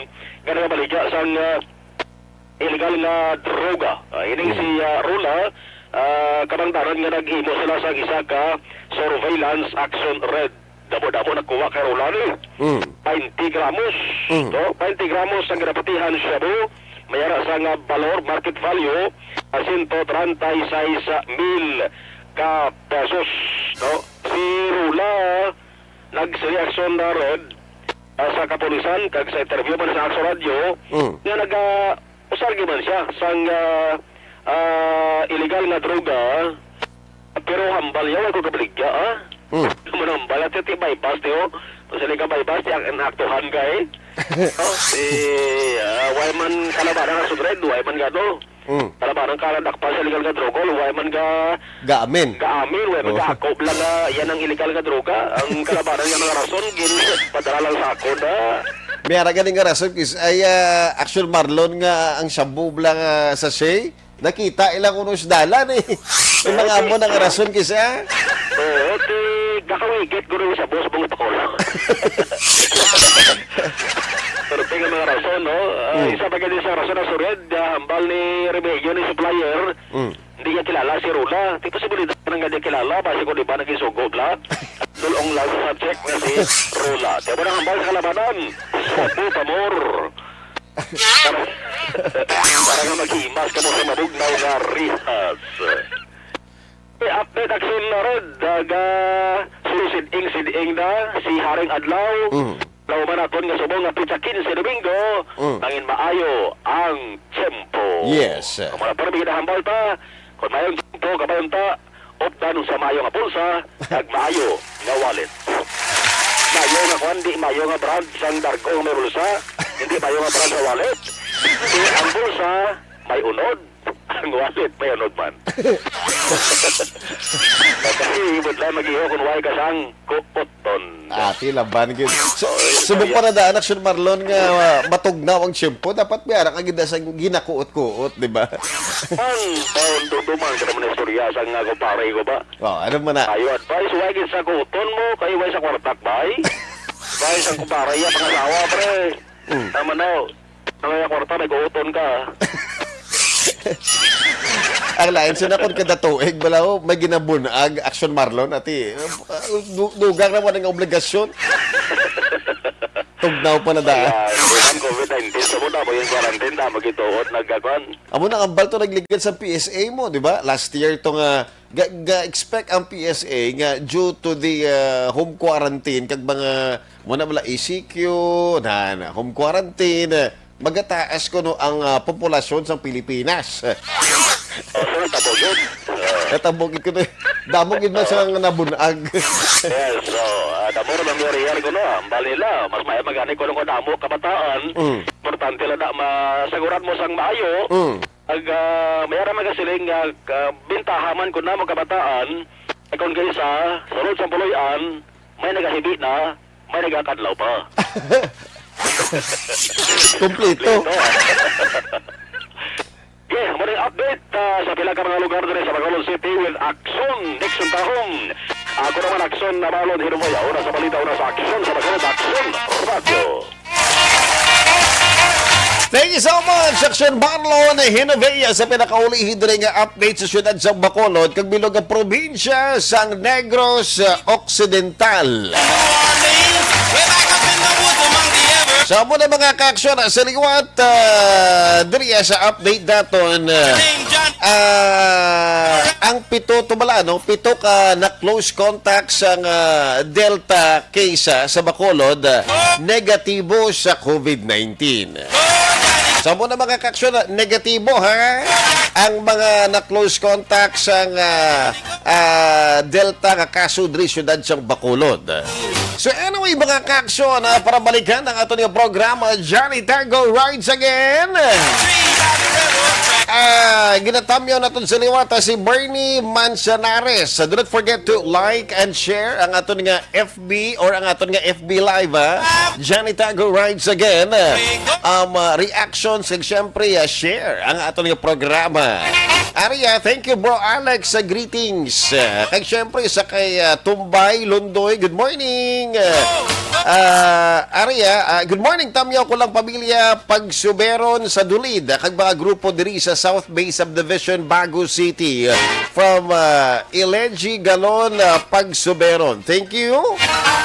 Speaker 8: nga nagabaliga sang illegal nga droga. Ini si Rola kabangdaran nga naghimo sila sa isa ka surveillance action red. Damo-damo nakuha kay Rola ni 20 gramos. 20 gramos ang ginapatihan Shabu. Mayara sa nga valor market value 136,000 ka pesos. No? Si Rola nagreaksyon na red sa kapulisan kag sa interview man sa Action Radio nga usar man siya sang illegal nga droga pero hambal yaw ko kabaligya manambal at ti bypass tiyo sa liga bypass ti ang inaktuhan ka si Wayman kalabanan nga sudred Wayman gado kalabanan ka dakpa sa illegal nga droga Wayman ga
Speaker 4: Gaamin.
Speaker 8: Wayman ga akop lang yan ang illegal nga droga ang kalabanan nga mga rason padala lang sa ako na
Speaker 4: May ganing nga rason kis ay Action Marlon nga ang shabu blang sa Shay. Nakita ilang unos dalan Yung mga amo nga rason kis
Speaker 8: ti gakawigit ko rin sa boss bong pakol. Pero tingnan mga rason, no? Isa pa ganyan sa rason na sured, hambal ni Remigio ni supplier, hindi niya kilala si Rola. Di posibilidad na nga niya kilala, basi ko di ba nag-isugod la? Dulong lang sa subject na si Rola. Di ba na hambal sa kalabanan? Sabu, pamor. Para nga maghimas ka mo sa mabugnaw nga rihas. Update action na rin. Sulusid-ing na si Haring Adlaw. Lauman natin nga subong nga pizza 15 Domingo. Nangin maayo ang tiyempo.
Speaker 4: Yes.
Speaker 8: Kung mga parang hambal ta, kung mayong tiyempo, kabayon ta, opdan sa mayo nga pulsa, kag maayo nga wallet. Mayo nga kwan, di mayo nga brand sang dargo nga may bulsa, hindi mayo nga brand sa wallet. Di ang bulsa, may unod. Ang wallet, may unod man. Kasi ibig lang mag-iho kung why kasang kupoton.
Speaker 4: Laban gid. So, subok pa na daan Action Marlon nga matugnaw ang tiyempo. Dapat may ara kagid sa ginakuot-kuot, di ba?
Speaker 8: Ang duduman ka naman na istorya sa nga kumpare ko ba?
Speaker 4: Ano man na?
Speaker 8: Kayo advice, why gid sa kuton mo, kayo why sa kwartak bay? Bay sa kumpare ya pangasawa pre. Tama na. Ang kwarta may kuton ka.
Speaker 4: Ang lain sa nakon kada tuig balaw may ginabunag Action Marlon ati dugang naman ang obligasyon. Tugnaw pa na daan.
Speaker 8: Ang COVID-19 sa muna mo yung quarantine na magituot nagkakwan.
Speaker 4: Amo na ambal to nagligad sa PSA mo, di ba? Last year to nga expect ang PSA nga due to the home quarantine kag mga muna bala ECQ na home quarantine magataas ko no ang populasyon sa Pilipinas.
Speaker 8: Tabogid.
Speaker 4: Tabogid ko na. Damogid man sa nabunag.
Speaker 8: Yes, so, damo naman yung real ko no. Ambal nila, mas maya magani ko nung damo kabataan. Importante lang na masaguran mo sang maayo. Ag mayara magasiling bintahaman ko na mo kabataan. Kung kaysa, sarod sa puloyan, may nagahibi na, may nagakadlaw pa.
Speaker 4: Kompleto.
Speaker 8: Yeah, muling update sa pila ka mga lugar din sa Bacolod City with Action Nixon Tahong Ako naman Aksyon na Balon Hirumoya. Una sa balita, una sa aksyon sa Bacolod Aksyon Radio.
Speaker 4: Thank you so much, Action Barlon Hinovea sa pinakauli nga update sa siyudad sa Bacolod, kag bilog ang probinsya sang Negros Occidental. Sa muna mga ka-aksyon, sa liwat, diriya sa update daton, ang pito tumala, no? Pito ka na close contact sa Delta case sa Bacolod, negatibo sa COVID-19. Sa muna mga ka-aksyon, negatibo ha? Ang mga na close contact sa Delta nga kaso diri siyudad sa Bacolod. So anyway mga ka-aksyon, para balikan ang ato nga programa, Johnny Tango Rides Again. Ginatamyo natin sa liwata si Bernie Manzanares. Do not forget to like and share ang aton nga FB or ang aton nga FB Live, Johnny Tango Rides Again. Reactions and syempre share ang aton nga programa. Aria, thank you bro Alex sa greetings. Kay syempre sa kay Tumbay Lundoy, good morning. Aria, good morning tamyo ko lang pamilya Pagsuberon sa Dulid, kag mga grupo diri sa South Bay Subdivision, Bago City, from Ileji Galon, Pagsuberon. Thank you.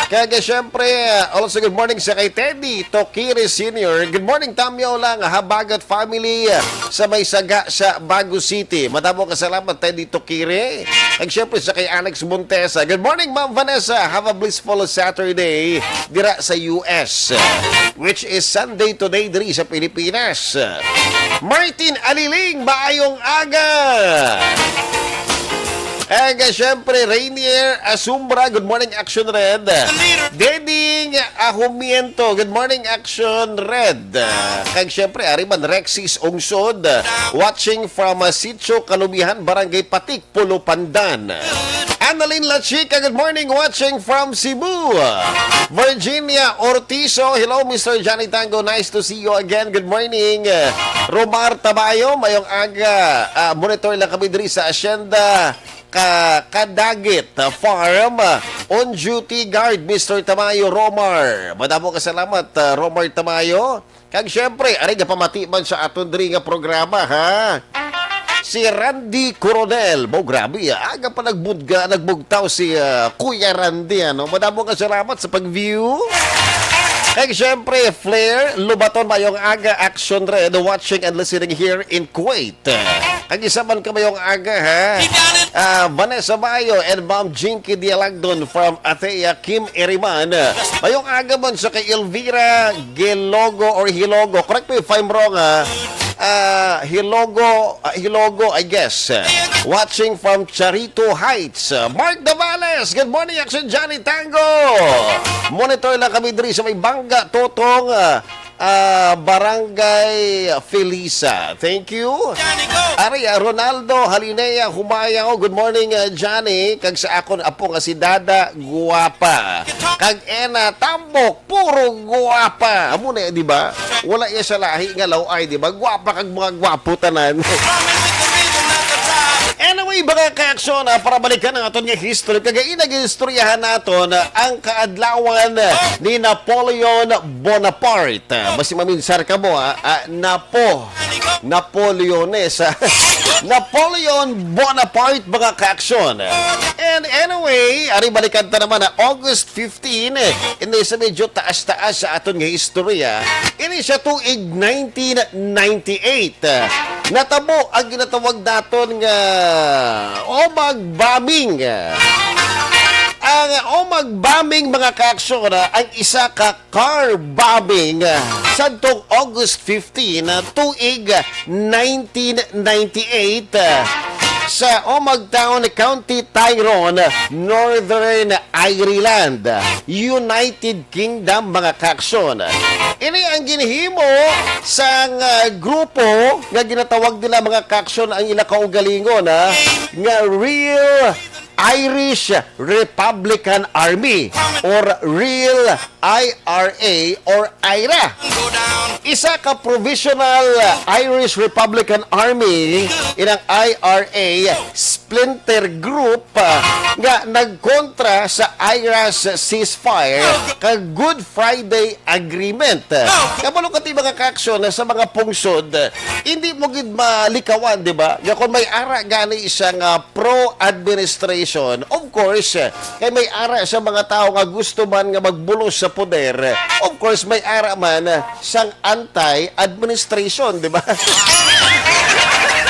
Speaker 4: Kaya syempre, also good morning sa kay Teddy Tokiri Sr. Good morning tamyo lang Habagat family sa may saga sa Bago City. Madamo kasalamat Teddy Tokiri. Kaya syempre sa kay Alex Montesa. Good morning Ma'am Vanessa. Have a blissful Saturday dira sa US, which is Sunday today diri sa Pilipinas. Martin Aliling, maayong aga. Syempre, Rainier Asumbra, good morning, Action Red. Deding Ahumiento, good morning, Action Red. Kag syempre, Ariman Rexis Ungsod, watching from Sitio Kalubihan, Barangay Patik, Pulo Pandan. Annalyn La Chica, good morning, watching from Cebu. Virginia Ortizo, hello Mr. Johnny Tango, nice to see you again, good morning. Romar Tabayo, mayong aga, monitor lang kami diri sa Hacienda Kadagit Farm, on duty guard Mr. Tamayo Romar. Madamo kasalamat Romar Tamayo. Kag syempre, ari nga pamati man sa aton diri nga programa ha. Si Randy Coronel, mo grabe aga pa nagbugtaw si Kuya Randy, ano. Madamo kasalamat sa pag-view. Kaya syempre, Flair, Lubaton, mayong aga, Action Red, watching and listening here in Kuwait. Kag isa man ka mayong aga, ha? Vanessa Bayo and Ma'am Jinky Dialagdon from Athea Kim Eriman. Mayong aga man sa kay Elvira Gelogo or Hilogo. Correct me if I'm wrong, ha? Hilogo, I guess. Watching from Charito Heights. Mark Davales, good morning, Action Johnny Tango. Monitor lang kami diri sa may Bangga, Totong, Barangay Felisa. Thank you. Aria, Ronaldo Halinea Humaya, good morning, Johnny. Kag sa akon apo nga si Dada, guwapa. Kag Ena Tambok, puro guwapa. Amo na, di ba? Wala iya sa lahi nga laway, di ba? Guwapa kag mga gwapo tanan. Anyway, mga ka-aksyon, para balikan ang aton nga history, kagain nag-istoryahan naton ang kaadlawan ni Napoleon Bonaparte. Basi maminsar ka mo, Napoleones. Napoleon Bonaparte, mga ka-aksyon. And anyway, ari balikan ta naman na August 15, ini sa medyo taas-taas sa aton nga historya. Ini siya tuig 1998. Natabo ang ginatawag daton nga Omag Bombing. Ang Omag Bombing, mga ka-aksyon, ang isa ka car bombing sadtong August 15, tuig 1998 sa Omagtown County, Tyrone, Northern Ireland, United Kingdom, mga ka-aksyon. Ini ang ginhimo sa grupo nga ginatawag nila, mga ka-aksyon, ang ila kaugalingon nga Real Irish Republican Army or Real IRA or IRA. Isa ka provisional Irish Republican Army inang IRA splinter group nga nagkontra sa IRA's ceasefire kag Good Friday Agreement. Kabalo kati mga kaaksyon sa mga pungsod, hindi mo gid malikawan, di ba? Nga kung may ara gani isang pro-administration, of course, kay may ara sa mga tao nga gusto man nga magbulos sa poder, of course, may ara man sang anti-administration, di ba?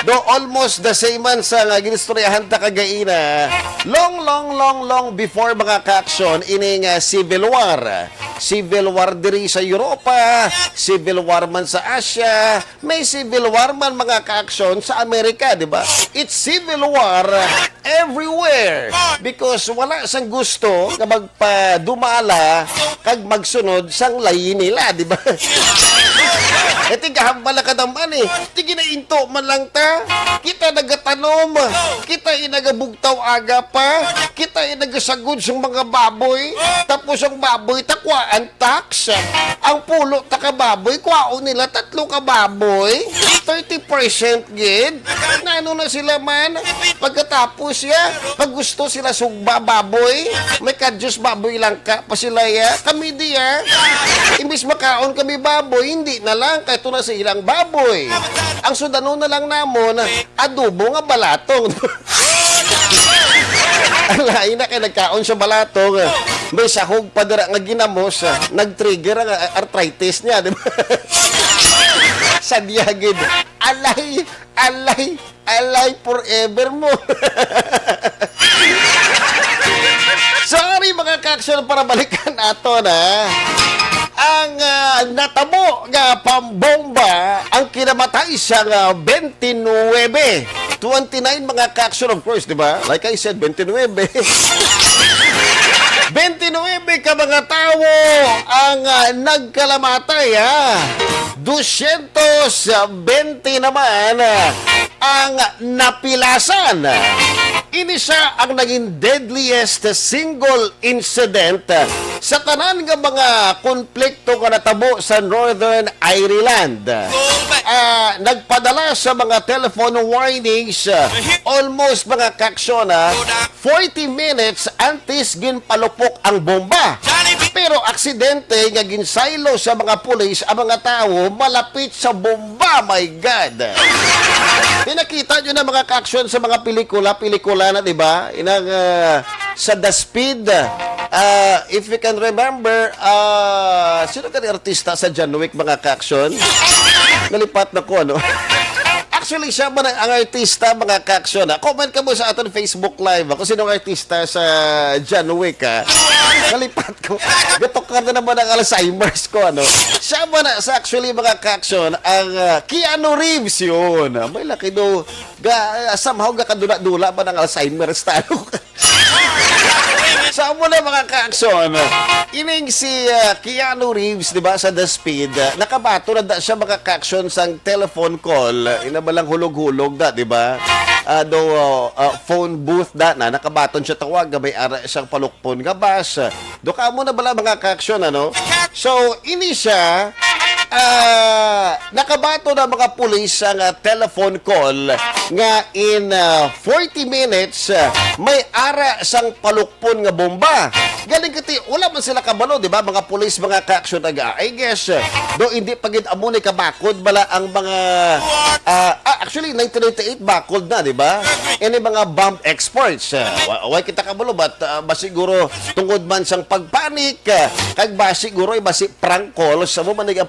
Speaker 4: Do almost the same man sa nga ginistoryahan ta kagaina. Long before mga kaaksyon ining civil war. Civil war diri sa Europa, civil war man sa Asia, may civil war man mga kaaksyon sa Amerika, di ba? It's civil war everywhere because wala sang gusto nga magpadumala kag magsunod sang layi nila, di ba? Iti kahambala ka naman eh. Tigi na into man lang ta. Kita nagatanom. Kita inagabugtaw aga pa. Kita inagasagod sa mga baboy. Tapos ang baboy takwa ang tax. Ang pulo taka baboy, kwao nila 3 ka baboy. 30% gid. Nano na sila man. Pagkatapos ya, pag gusto sila sugba baboy, may kadyos baboy lang ka pa sila ya. Kami diya. Imbis makaon kami baboy, hindi na lang ito na sa ilang baboy. Ang sudano na lang namon, adobo nga balatong. Ang lain na kay nagkaon sa balatong, may sahog pa dira nga ginamos, nag-trigger ang arthritis niya, di ba? Sadyagid, alay forever mo. Sorry mga kaaksyon, para balikan nato na ang natabo nga pambomba ang kinamatay sa 29 mga kaaksyon, of course, di ba? Like I said, 29 ka mga tao ang nagkalamatay, ha? 220 naman ang napilasan. Ini siya ang naging deadliest single incident sa tanan nga mga konflikto nga natabo sa Northern Ireland. Nagpadala sa mga telephone warnings almost mga kaaksyon 40 minutes antes ginpalupok ang bomba. Pero aksidente nga ginsaylo sa mga pulis ang mga tao malapit sa bomba. My God! Pinakita nyo na mga kaaksyon sa mga pelikula na, di ba? Inang sa The Speed, if you can remember, sino ka ni artista sa John Wick mga kaaksyon? Nalipat na ko, ano? Actually, siya ba ang artista, mga kaaksyon? Comment ka mo sa aton Facebook Live kung sinong artista sa John Wick, ha? Nalipat ko. Gatok ka na naman ang Alzheimer's ko, ano? Siya ba na, sa actually, mga kaaksyon, ang Keanu Reeves yun. May laki do. Somehow, kakadula-dula ba ng Alzheimer's talo? Sa mo na mga kaaksyon, ining si Keanu Reeves, di ba, sa The Speed, nakabato na da siya mga kaaksyon sang telephone call, inabalang hulog-hulog da, di ba? Phone booth da na, nakabaton siya tawag, may ara siyang palukpon nga bas. Do ka mo na bala mga kaaksyon, ano? So, ini siya, nakabato na mga pulis ang telephone call nga in 40 minutes may ara sang palukpon nga bomba. Galing kati, wala man sila kabalo, di ba? Mga pulis, mga kaaksyon aga. I guess, do hindi pagid amo ni kabakod bala ang mga actually 1998 bakod na, di ba? Ini mga bomb experts. Why kita kabalo but basiguro tungod man sang pagpanik, kag basiguro ay basi prank call sa mo man ang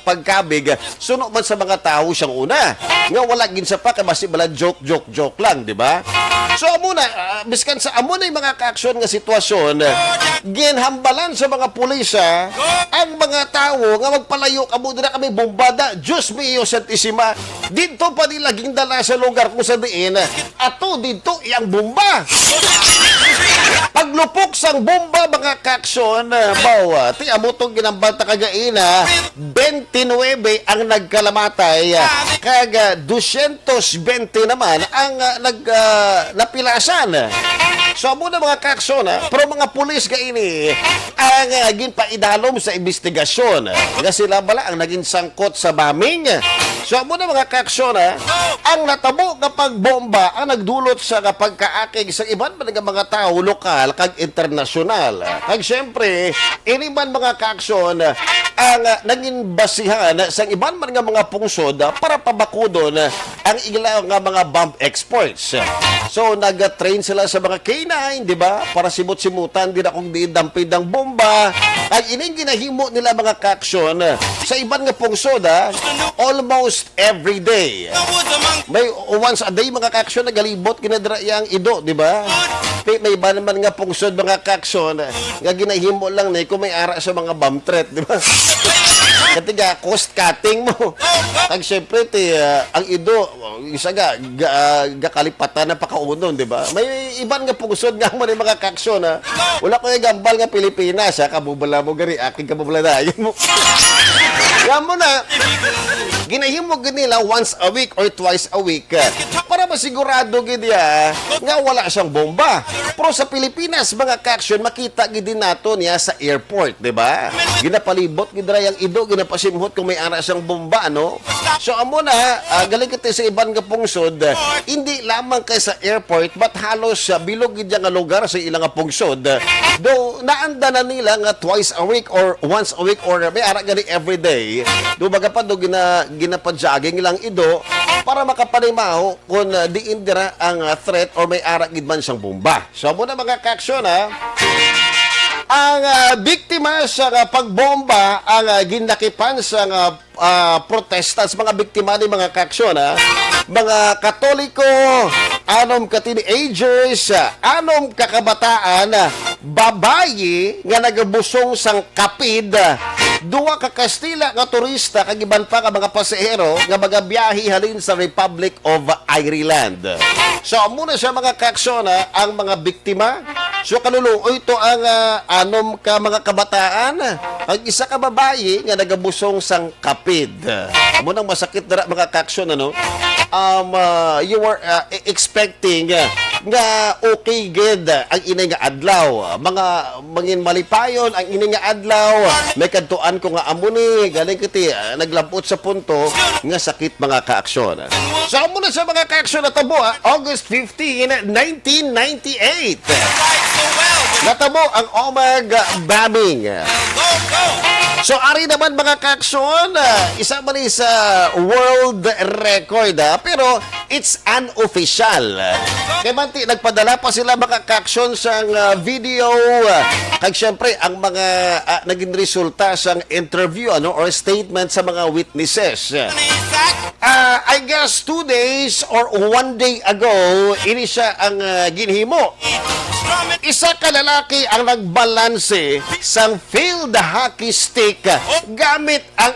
Speaker 4: pagkabig suno man sa mga tao siyang una. Nga wala gin sa pa kay basi bala joke lang, di ba? So amo na biskan sa amo na yung mga kaaksyon nga sitwasyon, ginhambalan sa mga pulis ang mga tao nga magpalayo kamo dira kami bombada. Diyos mio santisima, dito pa nila gindala sa lugar kung sa diin ato dito iyang bomba. Paglupok sang bomba mga kaaksyon, bawa ti amo tong ginambanta kagaina 29 ang nagkalamatay kag 220 naman ang napilasan. So muna mga kaaksyon, pero mga pulis ka ini ang ginpaidalom sa investigasyon. Nga sila bala ang naging sangkot sa bombing. So muna mga kaaksyon, ang natabo nga pagbomba ang nagdulot sa pagkaakig sa iban man nga mga tao lokal kag internasyonal. Kag syempre, ini man mga kaaksyon ang naging basihan sa iban man nga mga pungsod para pabakudon ang ilang nga mga bomb exports. So nag-train sila sa mga K9, di ba? Para simut-simutan din akong didampid ng bomba. Ay ining ginahimo nila mga kaaksyon sa iban nga pungsod almost every day. May once a day mga kaaksyon nagalibot ginadra yang ido, di ba? May iba naman nga pungsod mga kaaksyon nga ginahimo lang na kung may ara sa mga bomb threat, di ba? Katiga, cost cutting mo. Kag syempre, ang ido, isa kalipatan na pakaunon, di ba? May iban nga pungsod nga mo ni mga kaaksyon, wala ko yung gambal nga Pilipinas, kabubala mo gari, aking kabubala na. Yan mo. Yan mo na, ginahimo nila once a week or twice a week para masigurado gidya nga wala siyang bomba. Pero sa Pilipinas, mga kaaksyon, makita gidi nato niya sa airport, di ba? Ginapalibot gidra yang ido, ginapasimhot kung may ara siyang bomba, ano? So amo na, galing kita sa iban nga pungsod, hindi lamang kay sa airport, but halos bilog gid nga lugar sa ilang nga pungsod. Do naanda na nila nga twice a week or once a week or may ara gani every day. Do baga pa do ginapajogging lang ido para makapanimaho kung di indira ang threat or may ara gid man siyang bomba. So muna mga kaaksyon, ang biktima sa pagbomba ang ginakipan sa protesta sa mga biktima ni mga kaaksyon, mga Katoliko, anom ka teenagers, anom kakabataan, babayi nga nagabusong sang kapid, duwa ka Kastila nga turista kag iban pa ka mga pasahero nga magabiyahe halin sa Republic of Ireland. So muna sa mga kaaksyon, ang mga biktima. So kanuluoy ito ang anom ka mga kabataan, ang isa ka babayi nga nagabusong sang kapid. Munang masakit na mga kaaksyon, ano? You were expecting nga okay gid ang inay nga adlaw, mga mangin malipayon ang inay nga adlaw, may kadtuan ko nga amuni galing kiti naglampot sa punto nga sakit mga kaaksyon. So amo na sa mga kaaksyon na tabo, August 15, 1998 natabo ang Omag bombing. So ari naman mga kaaksyon, isa man sa world record, pero it's unofficial. Kaya manti, nagpadala pa sila mga kaaksyon sa video. Kag syempre, ang mga naging resulta sa interview or statement sa mga witnesses. I guess 2 days or 1 day ago, ini siya ang ginhimo. Isa ka lalaki ang nagbalanse sang field hockey stick gamit ang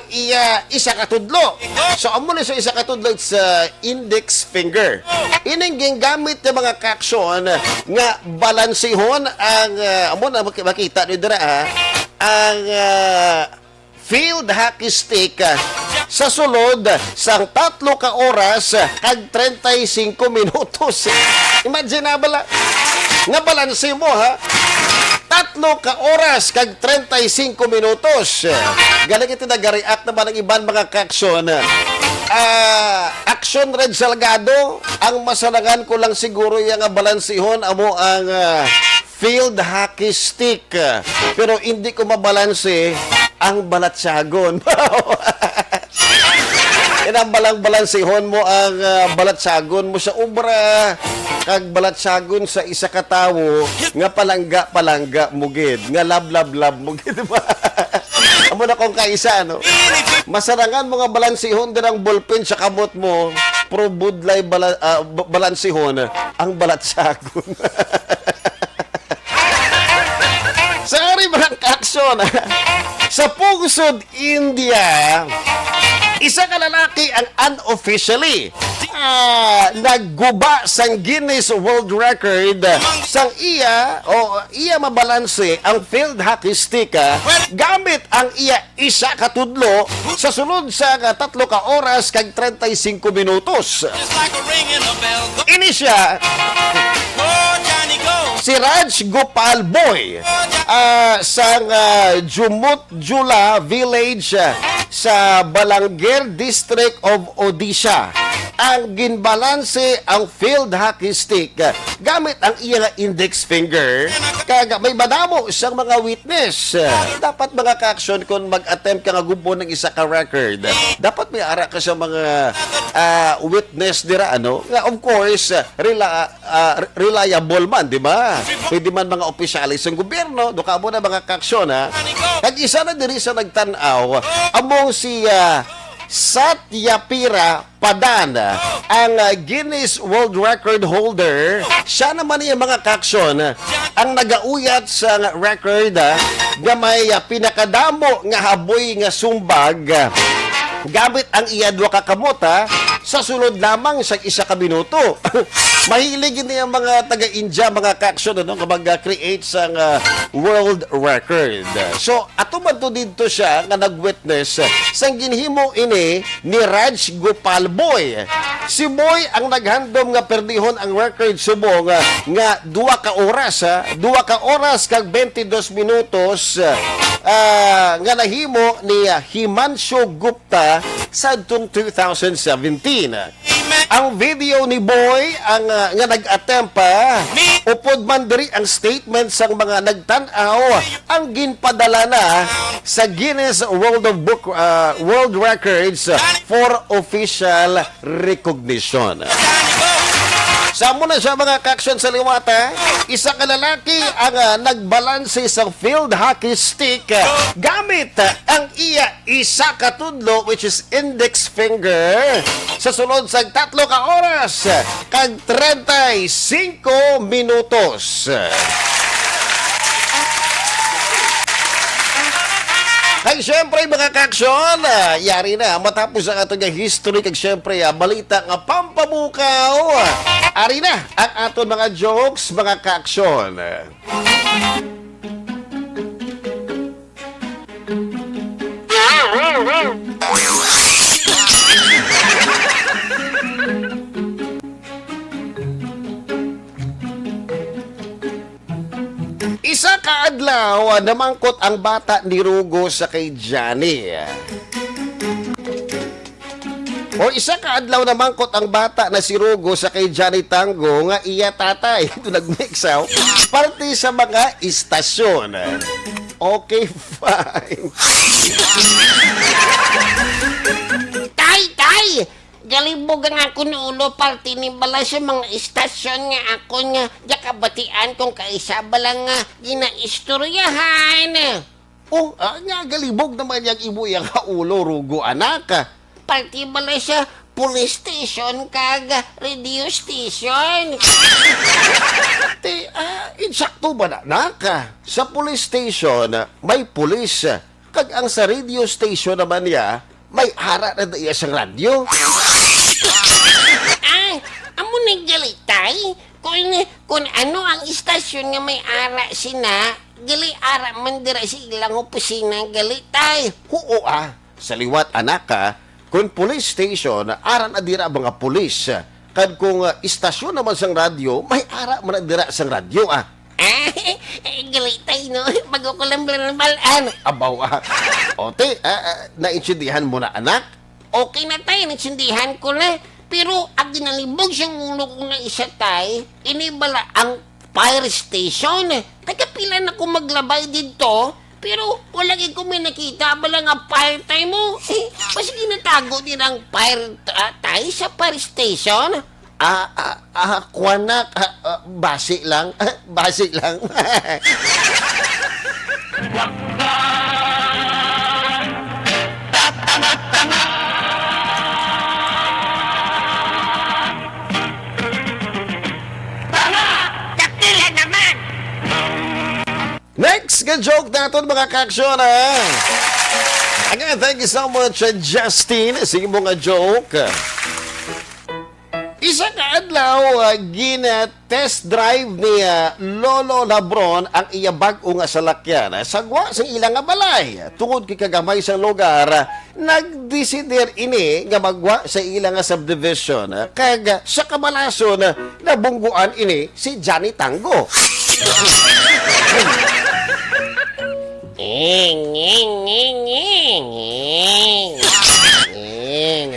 Speaker 4: isa katudlo. So amo na sa isa katudlo sa index finger. Ining gamit ng mga kaaksyon nga balansehon ang amo na makita ni dira ang field hockey stick sa sulod sang 3 ka oras kag 35 minutos. Imagine na bala nga balanse mo 3 ka oras kag 35 minutos. Galing ito nag-react naman ang iban mga kaaksyon. Action Red Salgado, ang masalangan ko lang siguro yung balansihon amo ang field hockey stick. Pero hindi ko mabalanse ang balatsagon. Inambalang balansihon mo ang balatsagon mo sa ubra kag balatsagon sa isa ka tawo nga palangga mugid nga lab mugid, diba? Amo na kung kaisa, no? Masarangan mga balansihon din ang ballpen sa kamot mo, pro budlay balansihon ang balatsagon. Sa ari mga kaaksyon, sa Pugsod, India, isa ka lalaki ang unofficially nagguba sang Guinness World Record sang iya mabalanse ang field hockey stick gamit ang iya isa katudlo sa sulod sa 3 ka oras kag 35 minutos. Ini siya Si Raj Gopal Boy sa Jumut Jula Village sa Balangir District of Odisha ang ginbalanse ang field hockey stick gamit ang iyang index finger kag may madamo siyang mga witness. Dapat mga ka-action kung mag-attempt ka nga gubo ng isa ka record, dapat may ara ka sa mga witness dira ano nga of course reliable man, di ba? Pwede man mga opisyalis ng gobyerno, duka mo na mga ka-action ha. Kag isa na diri sa nagtan-aw among si Satyapira Padan, ang Guinness World Record holder. Siya naman yung mga kaksyon ang nagauyat sa record nga may pinakadamo nga haboy nga sumbag gamit ang iya dua ka kamot sa sulod lamang sa isa ka minuto. Mahilig niya mga taga-India, mga kaksyon, ano, mag-create sa world record. So, ato man to dito siya nga nag-witness sa ginhimo ini ni Raj Gopal Boy. Si Boy ang naghandom nga perdihon ang record subong nga 2 ka oras kag 22 minutos nga nahimo ni Himanshu Gupta sa 2017. Ang video ni Boy ang nga nag-attempt upod man diri ang statement sang mga nagtan-aw ang ginpadala na sa Guinness World Records for official recognition. Samo na siya mga kaksyon sa liwata. Isa ka lalaki ang nagbalanse sa field hockey stick gamit ang iya isa ka tudlo which is index finger sa sulod sa 3 ka oras kag 35 minutos. Ay, syempre mga kaksyon, yari na, matapos ang ato nga history, kag syempre, balita nga pampabukaw. Ari na, ang ato mga jokes, mga kaksyon. Isa ka adlaw namangkot ang bata ni Rugo sa kay Johnny. O isa ka adlaw namangkot ang bata na si Rugo sa kay Johnny Tango nga iya tatay. Ito nagmixaw. Parte sa mga istasyon. Okay, fine.
Speaker 9: Tay! Galibog ang ako ni ulo parte ni bala sa mga istasyon nga ako nga jakabatian kung kaisa balang nga ginaistoryahan.
Speaker 4: Oh, nga galibog naman yung ibo yung ulo, Rugo, anak.
Speaker 9: Parte bala sa police station kag radio station.
Speaker 4: Insakto ba na, anak? Sa police station, may pulis. Kag ang sa radio station naman niya, may ara na iya sa radyo.
Speaker 9: Amo naggalitay? Kung ano ang istasyon nga may ara sina, gali ara man dira si ilang opisina galitay.
Speaker 4: Oo sa liwat anak kung police station, ara na dira mga pulis. Kad kung istasyon naman sang radyo, may ara man na dira sang radyo
Speaker 9: Galitay no, bago ko lang balaan.
Speaker 4: Abaw Ote, naintindihan mo na anak?
Speaker 9: Okay na tayo, nagsindihan ko na. Pero ang ginalibog siyang ulo ko na isa tay, inibala ang fire station. Tagapila na ko maglabay dito, pero wala ko may nakita bala nga fire tay mo. Mas ginatago din ang fire tay sa fire station.
Speaker 4: Kuanak, basi lang. Basi lang. Next, ka-joke natin mga kaksyon Again, thank you so much, Justin. Sige mo nga joke. Isa ka adlaw, gina-test drive ni Lolo Labron ang iya bag-o nga salakyan. Sagwa sa ilang nga balay. Tungod kay kagamay sa lugar, nagdesider ini nga magwa sa ilang nga subdivision. Kag sa kamalason, nabungguan ini si Johnny Tango.
Speaker 9: Ing, ing, ing, ing, ing. Ing.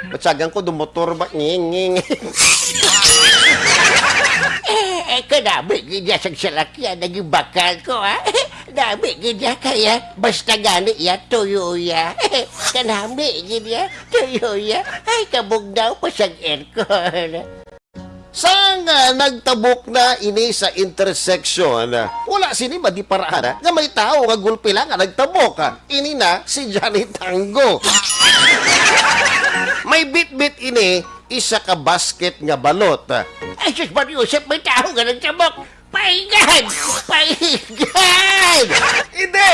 Speaker 4: Matsagang ko, dumotor ba? Nging.
Speaker 9: Kadami ganyan sa salakyan, naging bakal ko, ha? Dami ganyan kaya, basta gani ya, tuyo ya. Kadami ganyan, tuyo ya. Ay, kabog daw pa sa aircon.
Speaker 4: Sang nagtabok na ini sa intersection, wala sini madiparaan nga may tao nga gulpi lang nga nagtabok. Ini na si Johnny Tango. May bit-bit ini, isa ka basket nga balot.
Speaker 9: Ay, sus, Mariusep, may tao nga nagtabok. Pahingan! Pahingan!
Speaker 4: Hindi!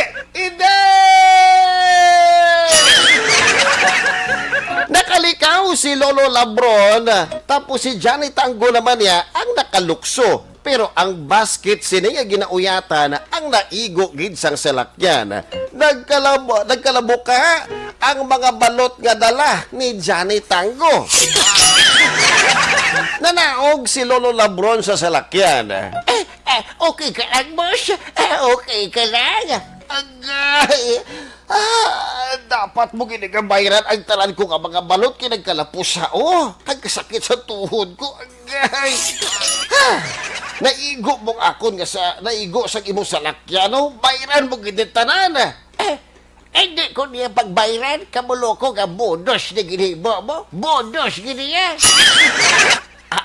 Speaker 4: Nakalikaw si Lolo Labron, tapos si Johnny Tango naman niya ang nakalukso. Pero ang basket siniya ginauyatan ang naigo gid sang salakyan. Nagkalabuka ang mga balot nga dala ni Johnny Tango. Nanaog si Lolo Labron sa salakyan.
Speaker 9: Okay ka lang, boss. Okay ka lang.
Speaker 4: Agay! Dapat mo ginigabayran ang talan ko nga mga balot kinagkalapusa. Ang kasakit sa tuhod ko. Agay! Naigo mong akon nga sa naigo sa imong salakyan. Bayran mo ginitanan.
Speaker 9: Hindi ko niya pagbayran. Kamulo ko nga bonus na ginibo mo. Bonus giniya.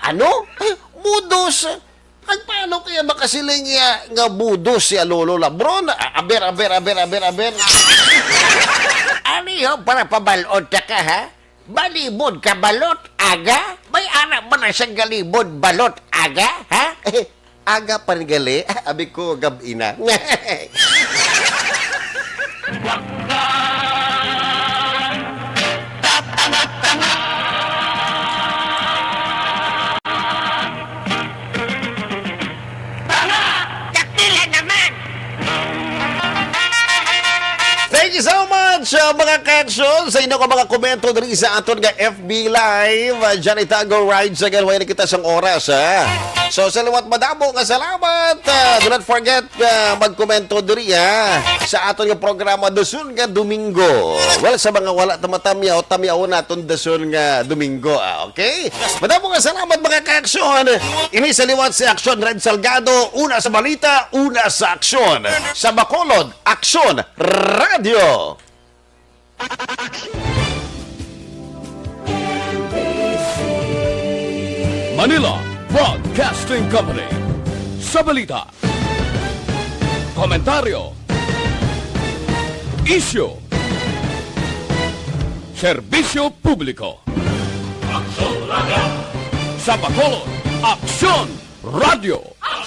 Speaker 4: Ano? Budos? Ang paano kaya makasiling nga budos si Lolo Labron? Aber.
Speaker 9: Ano yun para pabalod ka, ha? Balibod ka balot, aga? May anak ba na siyang galibod balot, aga, ha?
Speaker 4: Aga pa rin gali. Abi ko gabi na. Thank you so much, mga ka-action, sa inyo ka mga komento diri sa aton nga FB Live. Johnny Tango Rides again. Huwag na kita sang oras, ha? So, sa liwat madamo nga salamat. Do not forget magkomento diri, ha? Sa aton nga programa Dasun nga Domingo. Well, sa mga wala tamatamyaw, tamyaw naton Dasun nga Domingo, okay? Madamo nga salamat, mga ka-action. Ini sa liwat si Action Red Salgado. Una sa balita, una sa aksyon. Sa Bacolod, Aksyon Radio.
Speaker 1: Manila Broadcasting Company. Sa balita, komentaryo, isyu, serbisyo publiko. Sa Bacolod, Aksyon Radio.